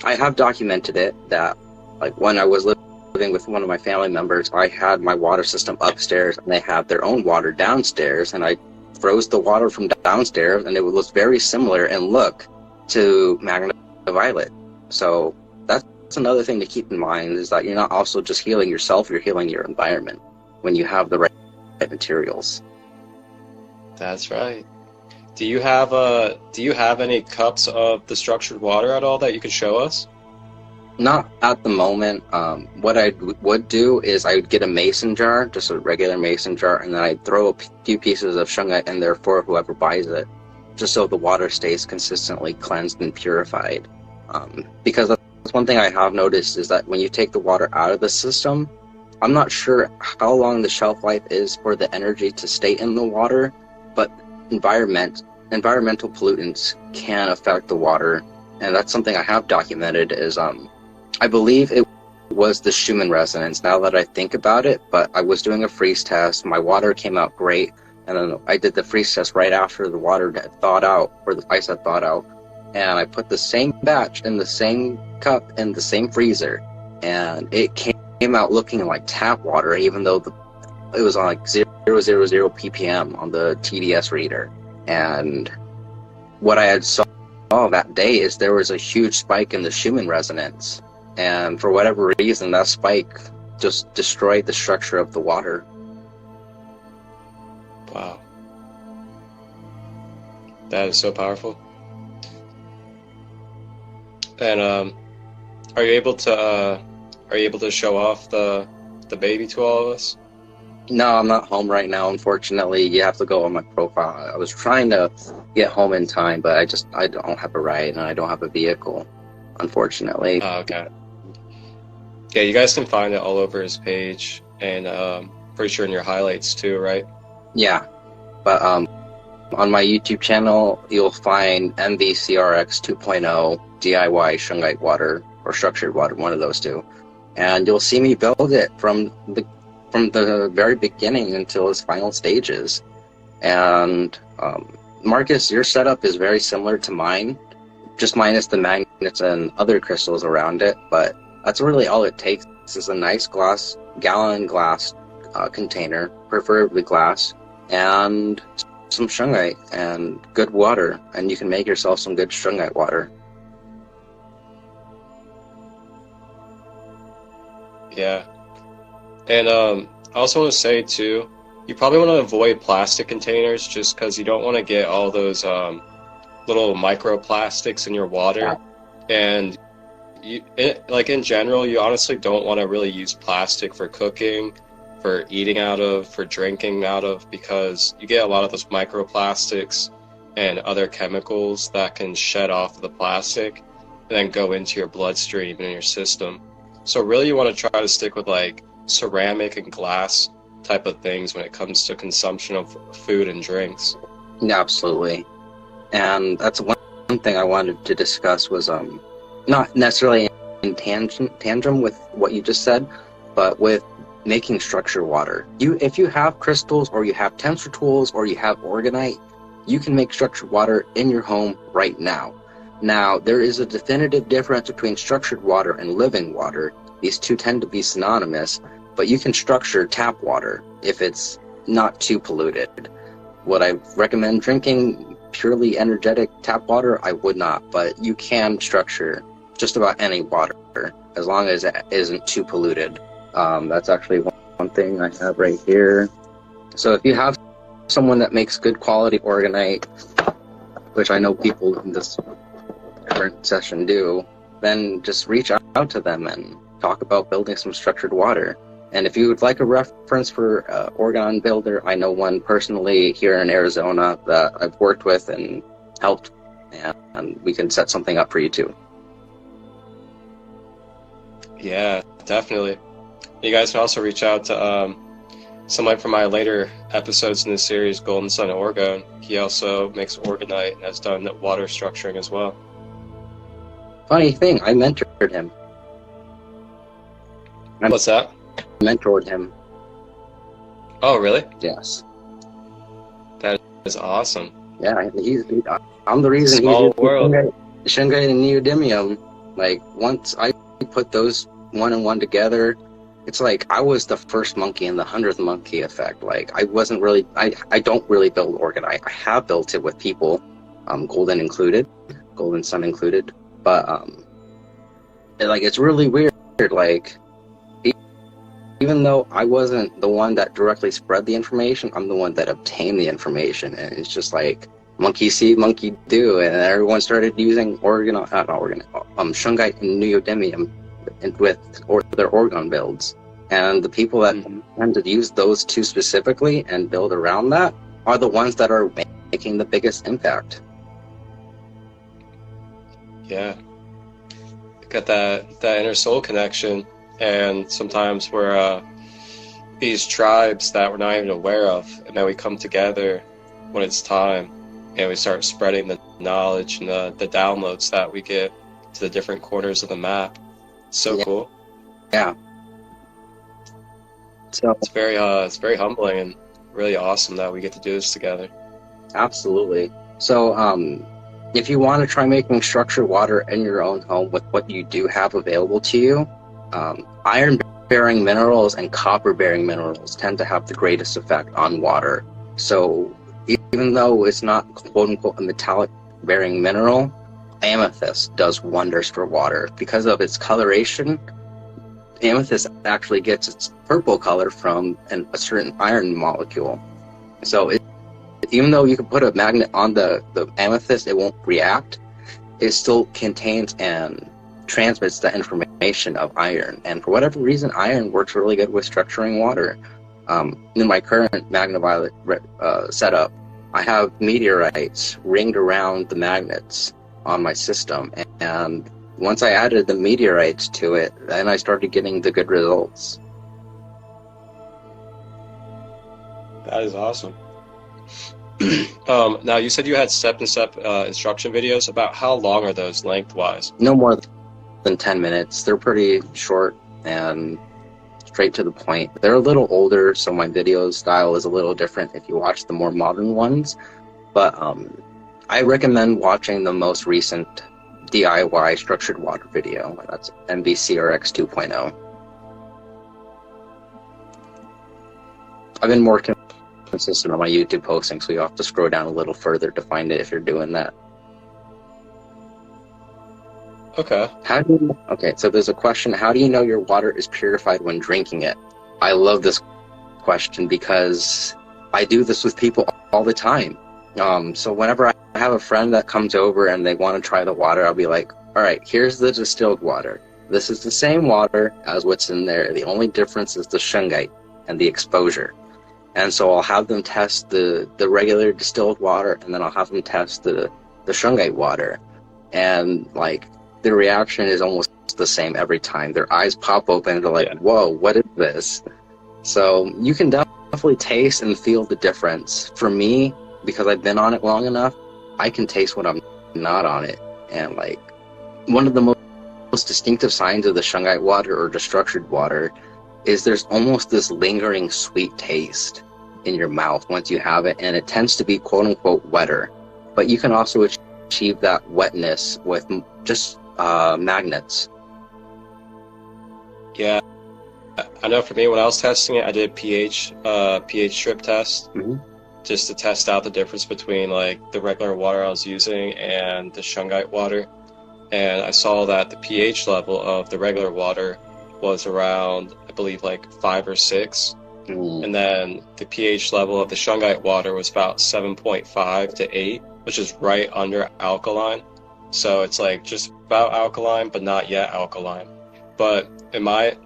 I have documented it that, like, when I was living with one of my family members, I had my water system upstairs and they had their own water downstairs, and I froze the water from downstairs, and it was very similar in look to MagnaViolet. So that's another thing to keep in mind, is that you're not also just healing yourself, you're healing your environment when you have the right materials. That's right. Do you have any cups of the structured water at all that you could show us? Not at the moment. What I would do is I would get a mason jar, just a regular mason jar, and then I'd throw a few pieces of shungite in there for whoever buys it, just so the water stays consistently cleansed and purified. Because that's one thing I have noticed, is that when you take the water out of the system, I'm not sure how long the shelf life is for the energy to stay in the water, but environmental pollutants can affect the water, and that's something I have documented. Is I believe it was the Schumann resonance, now that I think about it, but I was doing a freeze test, my water came out great, and then I did the freeze test right after the water had thawed out, or the ice had thawed out, and I put the same batch in the same cup in the same freezer, and it came out looking like tap water, even though it was on like 000 ppm on the TDS reader. And what I had saw that day is there was a huge spike in the Schumann resonance, and for whatever reason that spike just destroyed the structure of the water. Wow, that is so powerful. And are you able to show off the baby to all of us? No, I'm not home right now, unfortunately. You have to go on my profile. I was trying to get home in time, but I don't have a ride and I don't have a vehicle, unfortunately. Oh, okay. Yeah, you guys can find it all over his page, and pretty sure in your highlights too, right? Yeah, but on my YouTube channel, you'll find MVCRX 2.0 DIY Shungite water, or structured water, one of those two. And you'll see me build it from the very beginning until its final stages. And Marcus, your setup is very similar to mine, just minus the magnets and other crystals around it, but that's really all it takes. This is a nice gallon glass container, preferably glass, and some shungite and good water, and you can make yourself some good shungite water. Yeah. And I also want to say too, you probably want to avoid plastic containers, just because you don't want to get all those little microplastics in your water. And in general, you honestly don't want to really use plastic for cooking, for eating out of, for drinking out of, because you get a lot of those microplastics and other chemicals that can shed off the plastic and then go into your bloodstream and your system. So really you want to try to stick with like ceramic and glass type of things when it comes to consumption of food and drinks. Yeah, absolutely. And that's one thing I wanted to discuss was not necessarily in tandem with what you just said, but with making structured water. If you have crystals, or you have tensor tools, or you have orgonite, you can make structured water in your home right now. Now, there is a definitive difference between structured water and living water. These two tend to be synonymous, but you can structure tap water if it's not too polluted. Would I recommend drinking purely energetic tap water? I would not, but you can structure just about any water as long as it isn't too polluted. That's actually one thing I have right here. So if you have someone that makes good quality orgonite, which I know people in this current session do, then just reach out to them and talk about building some structured water. And if you would like a reference for Orgon Builder, I know one personally here in Arizona that I've worked with and helped, and we can set something up for you too. Yeah, definitely. You guys can also reach out to somebody from my later episodes in this series, Golden Sun Orgone. He also makes orgonite and has done water structuring as well. Funny thing, I mentored him. What's that? Mentored him. Oh, really? Yes. That is awesome. Yeah, I'm the reason Small he's world. Shungite and neodymium. Like, once I put those one and one together, it's like I was the first monkey in the 100th monkey effect. Like, I wasn't really, I don't really build orgonite. I have built it with people, Golden Sun included. But, it's really weird. Like, even though I wasn't the one that directly spread the information, I'm the one that obtained the information. And it's just like, monkey see, monkey do. And everyone started using Shungite and neodymium with their orgone builds. And the people that tend to use those two specifically and build around that are the ones that are making the biggest impact. Yeah. Got that inner soul connection. And sometimes we're these tribes that we're not even aware of, and then we come together when it's time, and we start spreading the knowledge and the downloads that we get to the different corners of the map. It's so cool. Yeah. So it's very humbling and really awesome that we get to do this together. Absolutely. So if you want to try making structured water in your own home with what you do have available to you, iron-bearing minerals and copper-bearing minerals tend to have the greatest effect on water. So even though it's not quote-unquote a metallic-bearing mineral, amethyst does wonders for water. Because of its coloration, amethyst actually gets its purple color from a certain iron molecule. So even though you can put a magnet on the amethyst, it won't react. It still contains and transmits the information of iron, and for whatever reason, iron works really good with structuring water. In my current MagnaViolet setup, I have meteorites ringed around the magnets on my system, and once I added the meteorites to it, then I started getting the good results. That is awesome. Now, you said you had step-to-step instruction videos. About how long are those lengthwise? No more than 10 minutes. They're pretty short and straight to the point. They're a little older, so my video style is a little different if you watch the more modern ones. But I recommend watching the most recent DIY structured water video. That's MVCRX 2.0. I've been more consistent on my YouTube posting, so you have to scroll down a little further to find it if you're doing that. Okay. Okay, so there's a question, how do you know your water is purified when drinking it? I love this question because I do this with people all the time. So whenever I have a friend that comes over and they want to try the water, I'll be like, all right, here's the distilled water. This is the same water as what's in there. The only difference is the shungite and the exposure. And so I'll have them test the regular distilled water, and then I'll have them test the shungite water. And like, the reaction is almost the same every time. Their eyes pop open and they're like, whoa, what is this? So you can definitely taste and feel the difference. For me, because I've been on it long enough, I can taste when I'm not on it. And like, one of the most distinctive signs of the shungite water or the structured water is there's almost this lingering sweet taste in your mouth once you have it, and it tends to be quote unquote wetter. But you can also achieve that wetness with just magnets. Yeah, I know for me, when I was testing it, I did pH strip test, just to test out the difference between like the regular water I was using and the shungite water. And I saw that the pH level of the regular water was around, I believe, like 5 or 6. And then the pH level of the shungite water was about 7.5 to 8, which is right under alkaline. So it's like just about alkaline, but not yet alkaline. But in my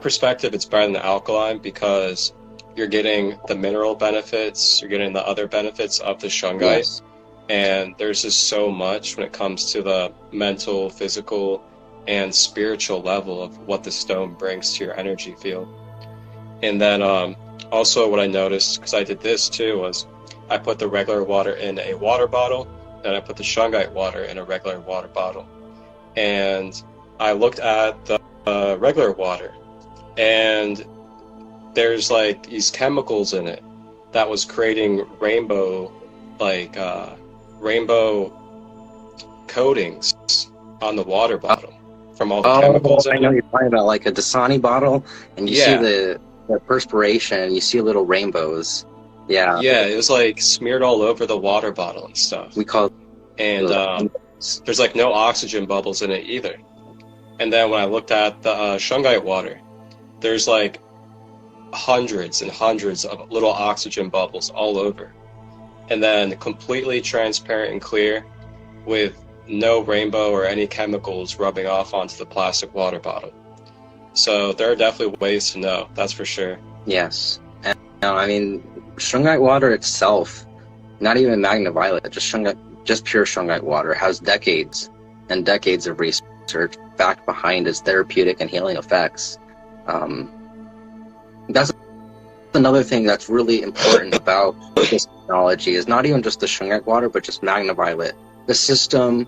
perspective, it's better than alkaline because you're getting the mineral benefits, you're getting the other benefits of the shungite. Yes. And there's just so much when it comes to the mental, physical, and spiritual level of what the stone brings to your energy field. And then also what I noticed, because I did this too, was I put the regular water in a water bottle, then I put the Shungite water in a regular water bottle. And I looked at the regular water, and there's like these chemicals in it that was creating rainbow coatings on the water bottle from all the chemicals in I know it. you're talking about like a Dasani bottle, and you see Yeah. the perspiration, and you see little rainbows. Yeah, Yeah, it was like smeared all over the water bottle and stuff. we call And there's like no oxygen bubbles in it either. And then when I looked at the Shungite water, there's like hundreds and hundreds of little oxygen bubbles all over. And then completely transparent and clear with no rainbow or any chemicals rubbing off onto the plastic water bottle. So there are definitely ways to know, that's for sure. Yes, and I mean, Shungite water itself, not even MagnaViolet, just pure Shungite water, has decades and decades of research back behind its therapeutic and healing effects. That's another thing that's really important about this technology, is not even just the Shungite water, but just MagnaViolet. The system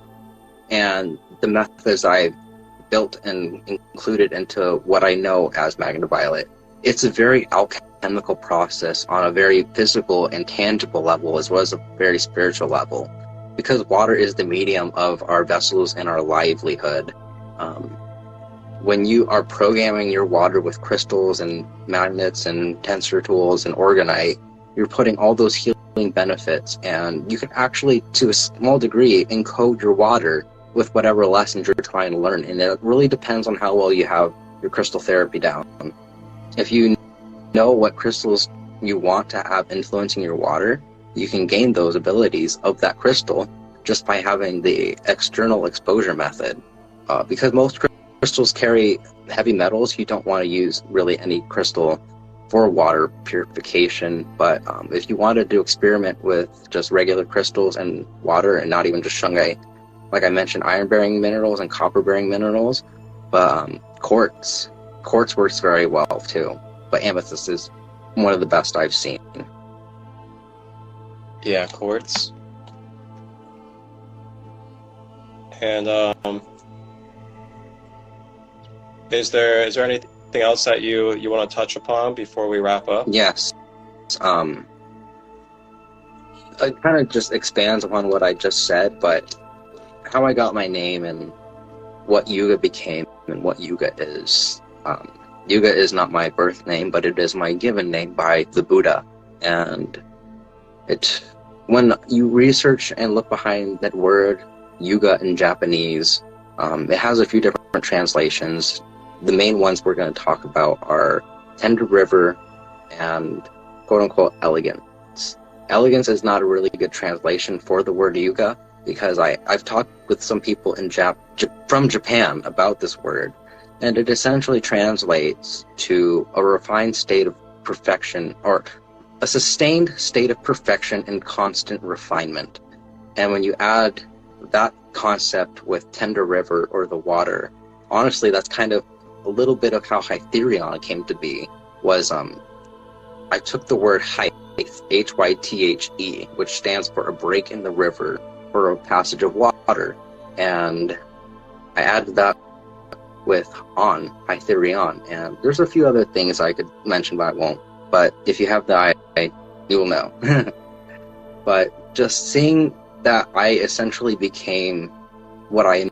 and the methods I built and included into what I know as MagnaViolet. It's a very alchemical process on a very physical and tangible level, as well as a very spiritual level, because water is the medium of our vessels and our livelihood. When you are programming your water with crystals and magnets and tensor tools and organite, you're putting all those healing benefits, and you can actually, to a small degree, encode your water with whatever lessons you're trying to learn. And it really depends on how well you have your crystal therapy down. If you know what crystals you want to have influencing your water, you can gain those abilities of that crystal just by having the external exposure method. Because most crystals carry heavy metals, you don't want to use really any crystal for water purification. But if you wanted to experiment with just regular crystals and water, and not even just Shungite, like I mentioned, iron-bearing minerals and copper-bearing minerals, but quartz works very well too. But amethyst is one of the best I've seen. Yeah, quartz. And is there anything else that you want to touch upon before we wrap up? Yes. It kind of just expands upon what I just said, but how I got my name and what Yuuga became and what Yuuga is. Yuuga is not my birth name, but it is my given name by the Buddha. And when you research and look behind that word Yuuga in Japanese, it has a few different translations. The main ones we're going to talk about are tender river and quote-unquote elegance. Elegance is not a really good translation for the word Yuuga, because I've talked with some people from Japan about this word, and it essentially translates to a refined state of perfection, or a sustained state of perfection and constant refinement. And when you add that concept with tender river or the water, honestly, that's kind of a little bit of how Hytherion came to be. Was I took the word hythe, Hythe, which stands for a break in the river or a passage of water, and I added that with Hytherion. And there's a few other things I could mention, but I won't. But if you have the eye, you will know. But just seeing that I essentially became what I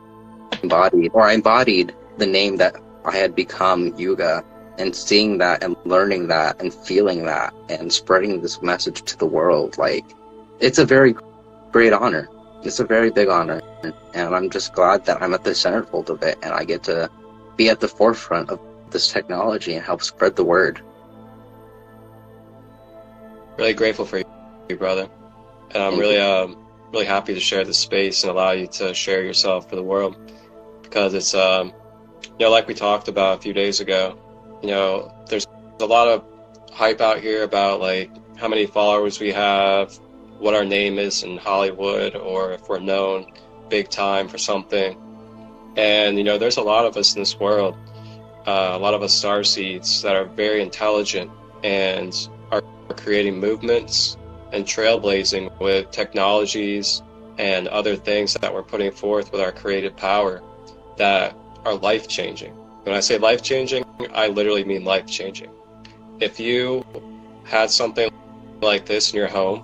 embodied, or I embodied the name that I had become, Yuuga, and seeing that and learning that and feeling that and spreading this message to the world, like, it's a very great honor. It's a very big honor, and I'm just glad that I'm at the centerfold of it, and I get to be at the forefront of this technology and help spread the word. Really grateful for you, brother. And I'm really happy to share this space and allow you to share yourself for the world, because it's like we talked about a few days ago, there's a lot of hype out here about like how many followers we have, what our name is in Hollywood, or if we're known big time for something. And, there's a lot of us in this world, a lot of us starseeds that are very intelligent and are creating movements and trailblazing with technologies and other things that we're putting forth with our creative power that are life-changing. When I say life-changing, I literally mean life-changing. If you had something like this in your home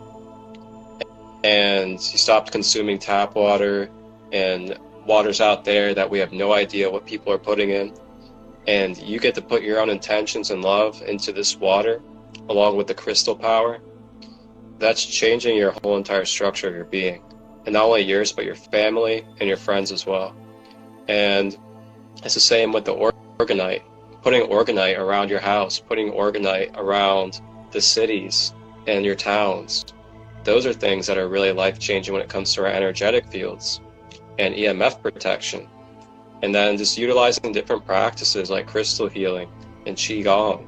and you stopped consuming tap water and water's out there that we have no idea what people are putting in, and you get to put your own intentions and love into this water along with the crystal power, that's changing your whole entire structure of your being. And not only yours, but your family and your friends as well. And it's the same with the orgonite. Putting orgonite around your house, putting orgonite around the cities and your towns. Those are things that are really life-changing when it comes to our energetic fields and EMF protection. And then just utilizing different practices like crystal healing and Qigong.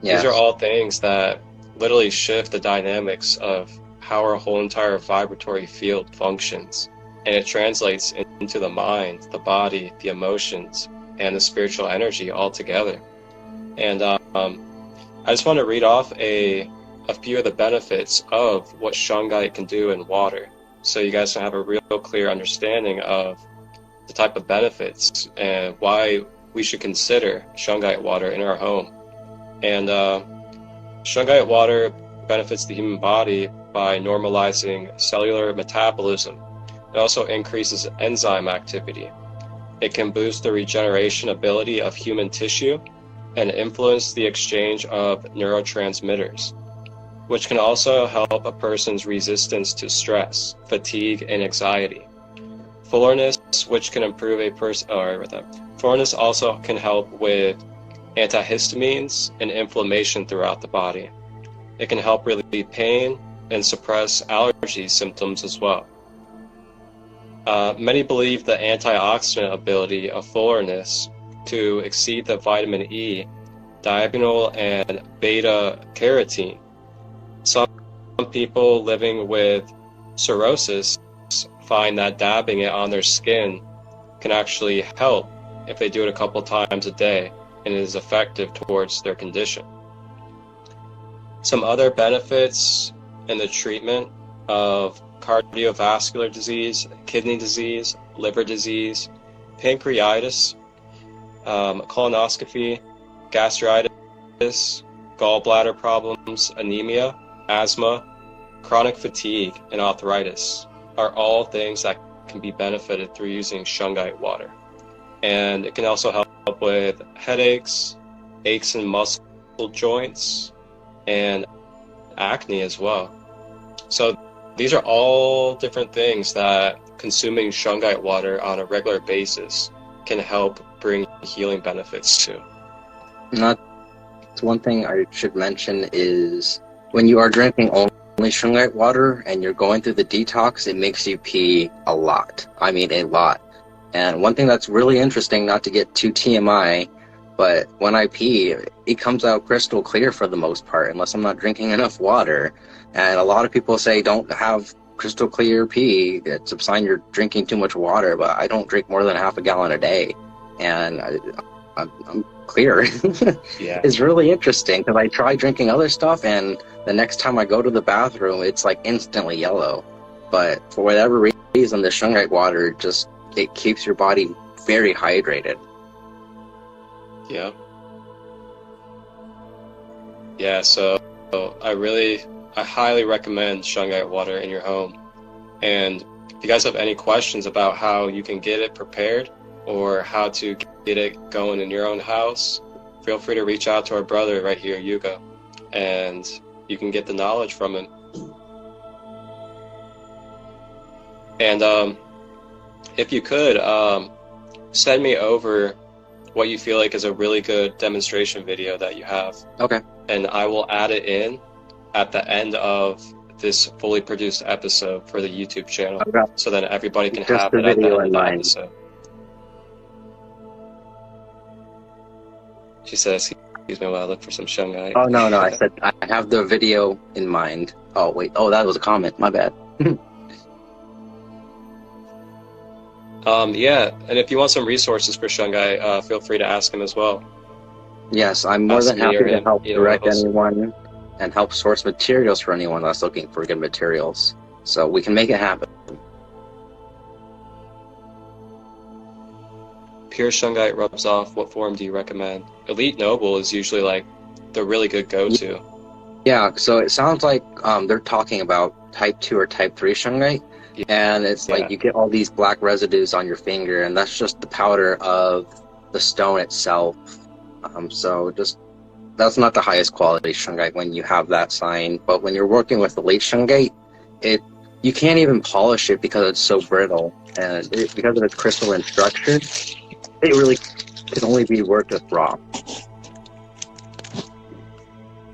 Yes. These are all things that literally shift the dynamics of how our whole entire vibratory field functions. And it translates into the mind, the body, the emotions, and the spiritual energy all together. And I just want to read off a few of the benefits of what Shungite can do in water, so you guys can have a real clear understanding of the type of benefits and why we should consider Shungite water in our home. And Shungite water benefits the human body by normalizing cellular metabolism. It also increases enzyme activity. It can boost the regeneration ability of human tissue and influence the exchange of neurotransmitters, which can also help a person's resistance to stress, fatigue, and anxiety. Fullness, which can improve a person. Fullness also can help with antihistamines and inflammation throughout the body. It can help relieve pain and suppress allergy symptoms as well. Many believe the antioxidant ability of fullness to exceed the vitamin E, diagonal, and beta carotene. Some people living with cirrhosis find that dabbing it on their skin can actually help if they do it a couple times a day, and it is effective towards their condition. Some other benefits in the treatment of cardiovascular disease, kidney disease, liver disease, pancreatitis, colonoscopy, gastritis, gallbladder problems, anemia, asthma, chronic fatigue, and arthritis are all things that can be benefited through using Shungite water. And it can also help with headaches, aches and muscle joints, and acne as well. So these are all different things that consuming Shungite water on a regular basis can help bring healing benefits to. One thing I should mention is when you are drinking only Shungite water and you're going through the detox, it makes you pee a lot. I mean, a lot. And one thing that's really interesting, not to get too TMI, but when I pee, it comes out crystal clear for the most part, unless I'm not drinking enough water. And a lot of people say don't have crystal clear pee. It's a sign you're drinking too much water, but I don't drink more than half a gallon a day. And I'm clear. Yeah. It's really interesting because I try drinking other stuff, and the next time I go to the bathroom, it's like instantly yellow. But for whatever reason, the Shungite water it keeps your body very hydrated. Yeah. Yeah, so I highly recommend Shungite water in your home. And if you guys have any questions about how you can get it prepared or how to get it going in your own house, feel free to reach out to our brother right here, Yuuga, and you can get the knowledge from him. And if you could, send me over what you feel like is a really good demonstration video that you have. Okay. And I will add it in at the end of this fully produced episode for the YouTube channel, Okay. so that everybody can Just have the it at the video end in of the mind. episode. She says, excuse me while I look for some Shungite. Oh, no, I said I have the video in mind. Oh, wait. Oh, that was a comment. My bad. Yeah, and if you want some resources for Shungite, feel free to ask him as well. Yes, I'm more than Ask me or happy to him, help either one of direct us. anyone and help source materials for anyone that's looking for good materials. So we can make it happen. Pure Shungite rubs off. What form do you recommend? Elite Noble is usually like the really good go-to. Yeah, so it sounds like they're talking about type 2 or type 3 Shungite. And it's Yeah. like you get all these black residues on your finger, and that's just the powder of the stone itself. So just that's not the highest quality Shungite when you have that sign. But when you're working with the late Shungite, you can't even polish it because it's so brittle, and because of its crystalline structure, it really can only be worked with raw.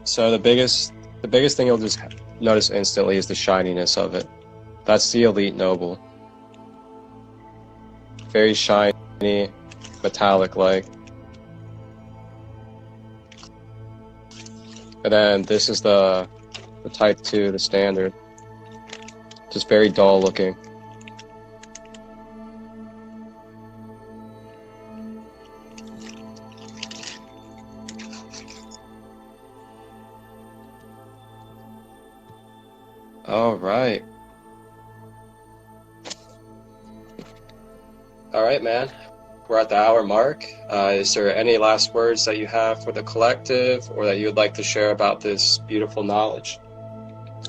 So the biggest thing you'll just notice instantly is the shininess of it. That's the Elite Noble. Very shiny, metallic-like. And then this is the Type 2, the standard. Just very dull looking. Alright. Alright, man. We're at the hour mark. Is there any last words that you have for the collective or that you would like to share about this beautiful knowledge?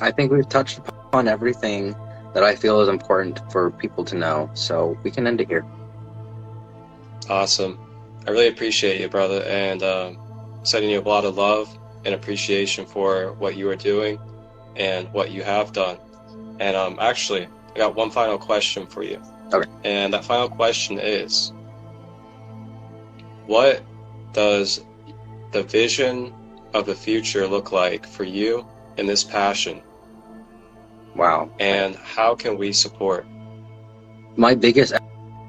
I think we've touched upon everything that I feel is important for people to know, so we can end it here. Awesome. I really appreciate you, brother, and sending you a lot of love and appreciation for what you are doing and what you have done. And actually, I got one final question for you. Okay. And that final question is, what does the vision of the future look like for you in this passion? Wow. And how can we support? My biggest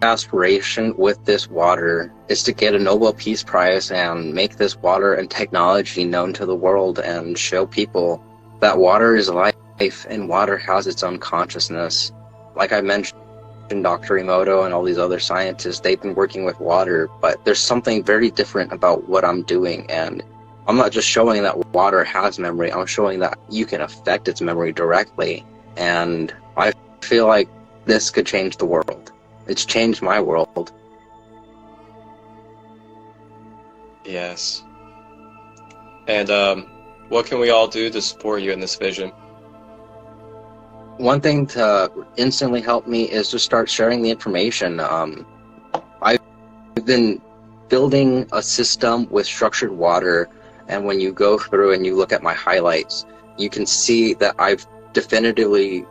aspiration with this water is to get a Nobel Peace Prize and make this water and technology known to the world and show people that water is life and water has its own consciousness. Like I mentioned, Dr. Emoto and all these other scientists, they've been working with water, but there's something very different about what I'm doing, and I'm not just showing that water has memory, I'm showing that you can affect its memory directly, and I feel like this could change the world. It's changed my world. Yes. And what can we all do to support you in this vision? One thing to instantly help me is to start sharing the information. I've been building a system with structured water, and when you go through and you look at my highlights, you can see that I've definitively,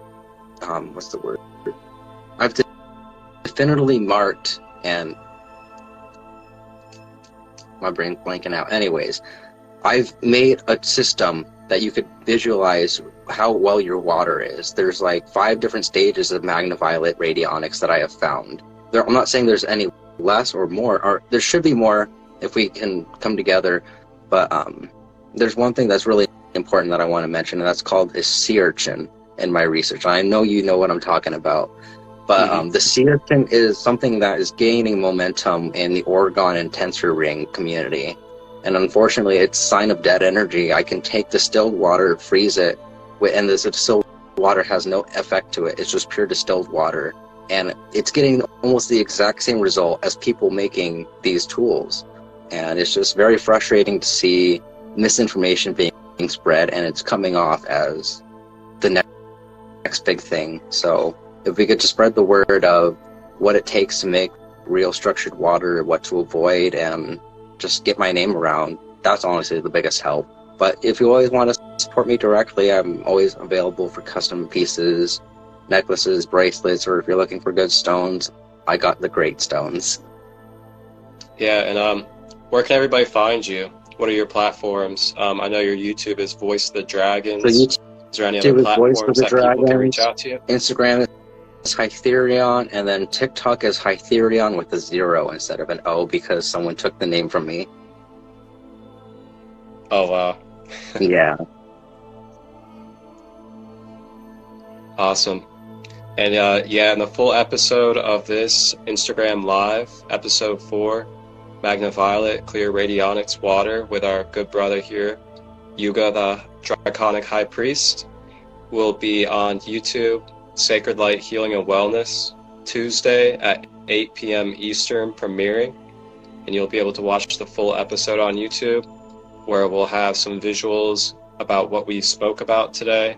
I've definitively marked, and my brain's blanking out. Anyways, I've made a system that you could visualize how well your water is. There's like 5 different stages of MagnaViolet RadioniX that I have found. I'm not saying there's any less or more, or there should be more if we can come together, but there's one thing that's really important that I want to mention, and that's called a sea urchin in my research. I know you know what I'm talking about, but the sea urchin is something that is gaining momentum in the Oregon and tensor ring community. And unfortunately, it's a sign of dead energy. I can take distilled water, freeze it, and this distilled water has no effect to it. It's just pure distilled water. And it's getting almost the exact same result as people making these tools. And it's just very frustrating to see misinformation being spread, and it's coming off as the next big thing. So if we could just spread the word of what it takes to make real structured water, what to avoid, and just get my name around, that's honestly the biggest help. But if you always want to support me directly, I'm always available for custom pieces, necklaces, bracelets, or if you're looking for good stones, I got the great stones. Yeah, and where can everybody find you? What are your platforms? I know your YouTube is Voice of the Dragons. So is there any other platforms that people can reach out to you? Instagram is Hytherion, and then TikTok is Hytherion with a 0 instead of an O because someone took the name from me. Oh, wow. Yeah. Awesome. And yeah, in the full episode of this Instagram Live, episode 4, MagnaViolet Clear RadioniX Water with our good brother here, Yuuga the Draconic High Priest, will be on YouTube, Sacred Light Healing and Wellness, Tuesday at 8 p.m. Eastern premiering. And you'll be able to watch the full episode on YouTube, where we'll have some visuals about what we spoke about today,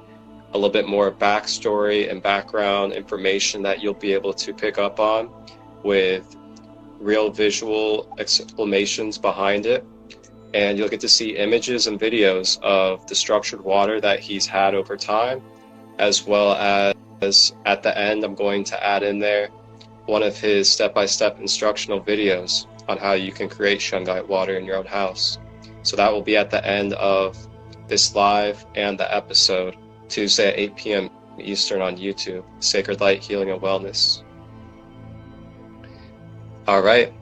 a little bit more backstory and background information that you'll be able to pick up on with real visual explanations behind it. And you'll get to see images and videos of the structured water that he's had over time, as well as at the end, I'm going to add in there one of his step-by-step instructional videos on how you can create Shungite water in your own house. So that will be at the end of this live and the episode, Tuesday at 8 p.m. Eastern on YouTube, Sacred Light Healing and Wellness. All right.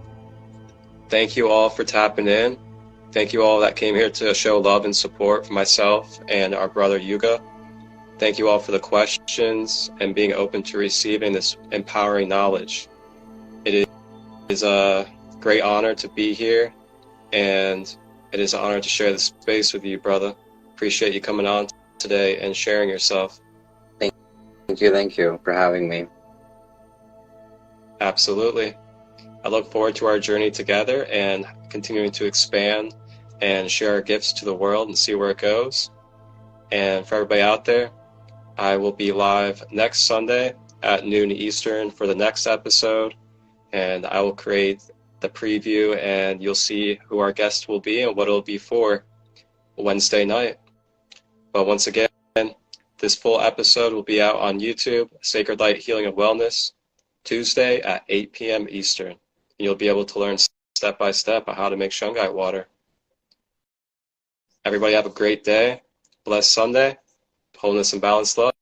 Thank you all for tapping in. Thank you all that came here to show love and support for myself and our brother Yuuga. Thank you all for the questions and being open to receiving this empowering knowledge. It is a great honor to be here, and it is an honor to share this space with you, brother. Appreciate you coming on today and sharing yourself. Thank you for having me. Absolutely. I look forward to our journey together and continuing to expand and share our gifts to the world and see where it goes. And for everybody out there, I will be live next Sunday at noon Eastern for the next episode, and I will create the preview, and you'll see who our guest will be and what it'll be for Wednesday night. But once again, this full episode will be out on YouTube, Sacred Light Healing and Wellness, Tuesday at 8 p.m. Eastern. And you'll be able to learn step by step on how to make Shungite water. Everybody have a great day. Blessed Sunday. Wholeness and balanced love.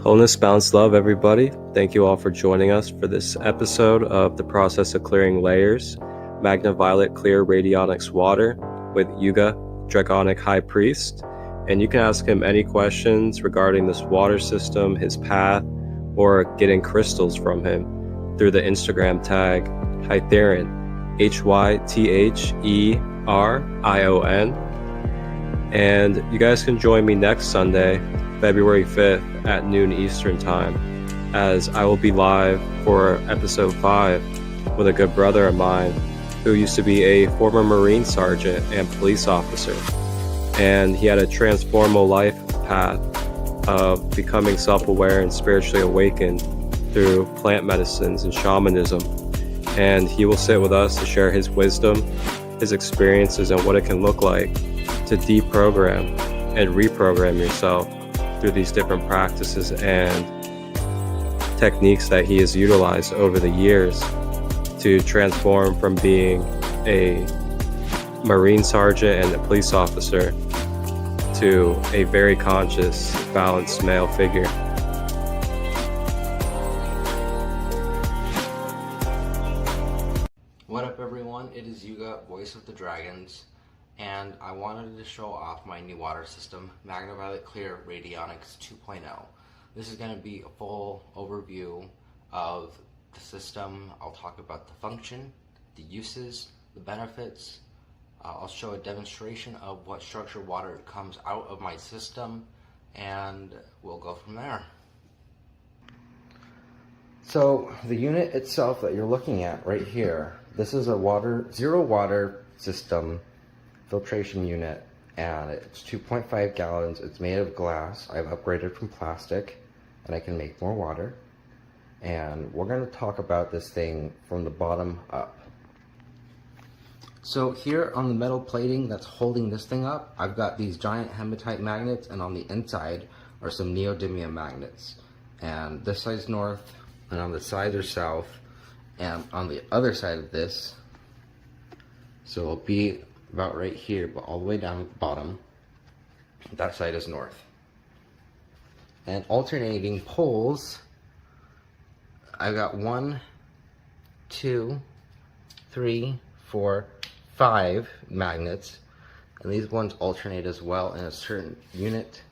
Wholeness, balanced love, everybody. Thank you all for joining us for this episode of The Process of Clearing Layers, MagnaViolet Clear RadioniX Water with Yuuga Draconic High Priest. And you can ask him any questions regarding this water system, his path, or getting crystals from him through the Instagram tag Hytherion, HYTHERION. And you guys can join me next Sunday, February 5th at noon Eastern Time, as I will be live for episode 5 with a good brother of mine who used to be a former Marine sergeant and police officer. And he had a transformational life path of becoming self-aware and spiritually awakened through plant medicines and shamanism. And he will sit with us to share his wisdom, his experiences, and what it can look like to deprogram and reprogram yourself through these different practices and techniques that he has utilized over the years to transform from being a Marine sergeant and a police officer to a very conscious, balanced male figure. What up, everyone? It is Yuuga, voice of the dragons, and I wanted to show off my new water system, MagnaViolet Clear RadioniX 2.0. This is going to be a full overview of the system. I'll talk about the function, the uses, the benefits. I'll show a demonstration of what structured water comes out of my system, and we'll go from there. So the unit itself that you're looking at right here, this is a zero water system filtration unit, and it's 2.5 gallons. It's made of glass. I've upgraded from plastic, and I can make more water. And we're going to talk about this thing from the bottom up. So here on the metal plating that's holding this thing up, I've got these giant hematite magnets, and on the inside are some neodymium magnets. And this side's north, and on the sides are south, and on the other side of this, so it'll be about right here, but all the way down at the bottom, that side is north. And alternating poles, I've got 1, 2, 3, 4, 5 magnets, and these ones alternate as well in a certain unit,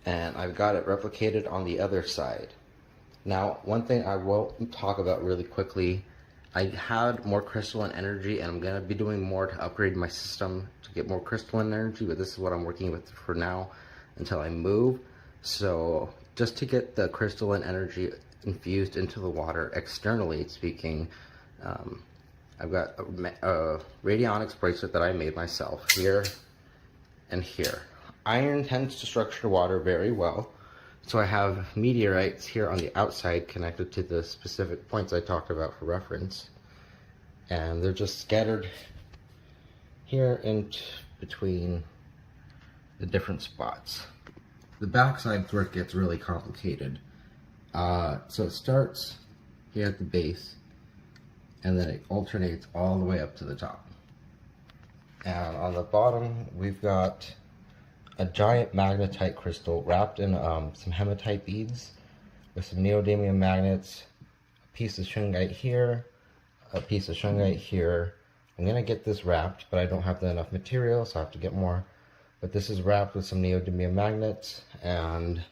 and I've got it replicated on the other side. Now, one thing I will talk about really quickly, I had more crystalline energy, and I'm going to be doing more to upgrade my system to get more crystalline energy, but this is what I'm working with for now until I move. So just to get the crystalline energy infused into the water, externally speaking, I've got a RadioniX bracelet that I made myself here and here. Iron tends to structure water very well, so I have meteorites here on the outside connected to the specific points I talked about for reference, and they're just scattered here in between the different spots. The backside where it gets really complicated. So it starts here at the base, and then it alternates all the way up to the top. And on the bottom, we've got a giant magnetite crystal wrapped in some hematite beads with some neodymium magnets, a piece of shungite here, a piece of shungite here. I'm going to get this wrapped, but I don't have enough material, so I have to get more. But this is wrapped with some neodymium magnets, and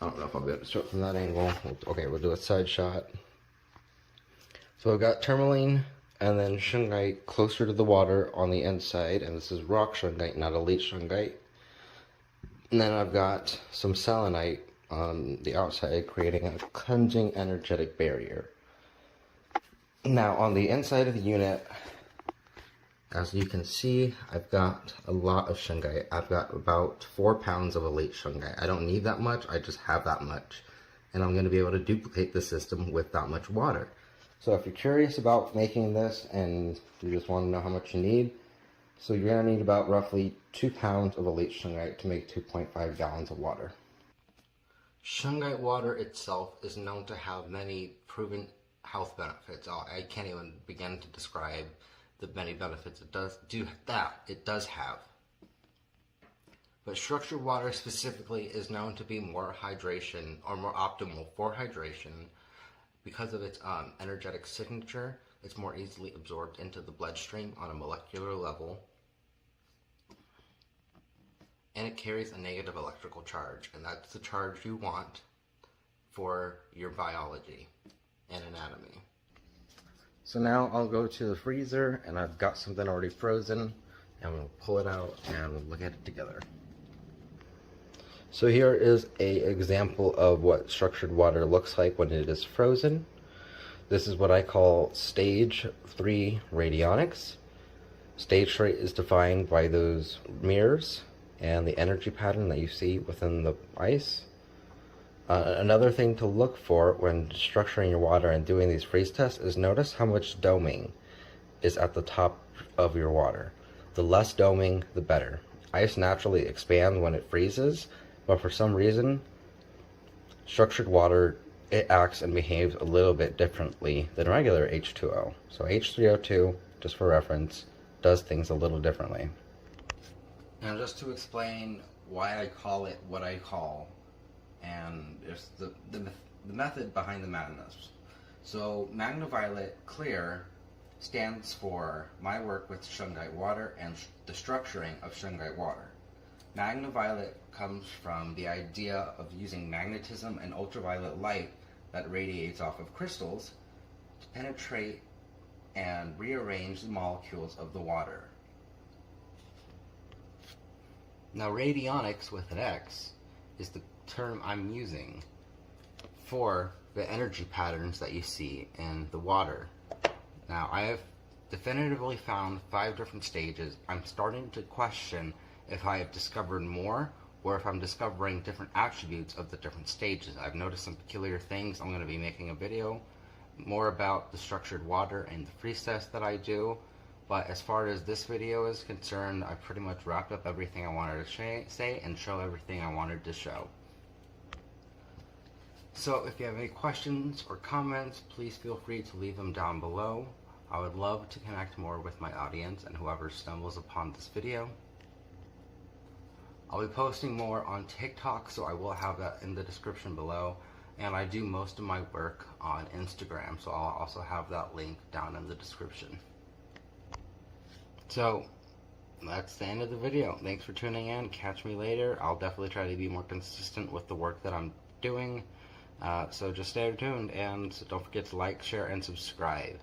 I don't know if I'll be able to show it from that angle. Okay, we'll do a side shot. So I've got tourmaline and then shungite closer to the water on the inside, and this is rock shungite, not elite shungite. And then I've got some selenite on the outside, creating a cleansing energetic barrier. Now on the inside of the unit, as you can see, I've got a lot of shungite. I've got about 4 pounds of elite shungite. I don't need that much, I just have that much. And I'm going to be able to duplicate the system with that much water. So if you're curious about making this and you just want to know how much you need, so you're going to need about roughly 2 pounds of elite shungite to make 2.5 gallons of water. Shungite water itself is known to have many proven health benefits. I can't even begin to describe the many benefits it does have. But structured water specifically is known to be more hydration, or more optimal for hydration, because of its energetic signature. It's more easily absorbed into the bloodstream on a molecular level, and it carries a negative electrical charge, and that's the charge you want for your biology and anatomy. So now I'll go to the freezer, and I've got something already frozen, and we'll pull it out and we'll look at it together. So here is an example of what structured water looks like when it is frozen. This is what I call stage 3 radionics. Stage 3 is defined by those mirrors and the energy pattern that you see within the ice. Another thing to look for when structuring your water and doing these freeze tests is notice how much doming is at the top of your water. The less doming, the better. Ice naturally expands when it freezes, but for some reason, structured water, it acts and behaves a little bit differently than regular H2O. So H3O2, just for reference, does things a little differently. Now just to explain why I call it what I call, and there's the method behind the madness. So MagnaViolet Clear stands for my work with shungite water and the structuring of shungite water. MagnaViolet comes from the idea of using magnetism and ultraviolet light that radiates off of crystals to penetrate and rearrange the molecules of the water. Now radionics with an X is the term I'm using for the energy patterns that you see in the water. Now I have definitively found 5 different stages. I'm starting to question if I have discovered more or if I'm discovering different attributes of the different stages. I've noticed some peculiar things. I'm going to be making a video more about the structured water and the freeze test that I do. But as far as this video is concerned, I pretty much wrapped up everything I wanted to say and show everything I wanted to show. So if you have any questions or comments, please feel free to leave them down below. I would love to connect more with my audience and whoever stumbles upon this video. I'll be posting more on TikTok, so I will have that in the description below. And I do most of my work on Instagram, so I'll also have that link down in the description. So, that's the end of the video. Thanks for tuning in. Catch me later. I'll definitely try to be more consistent with the work that I'm doing. So just stay tuned, and don't forget to like, share, and subscribe.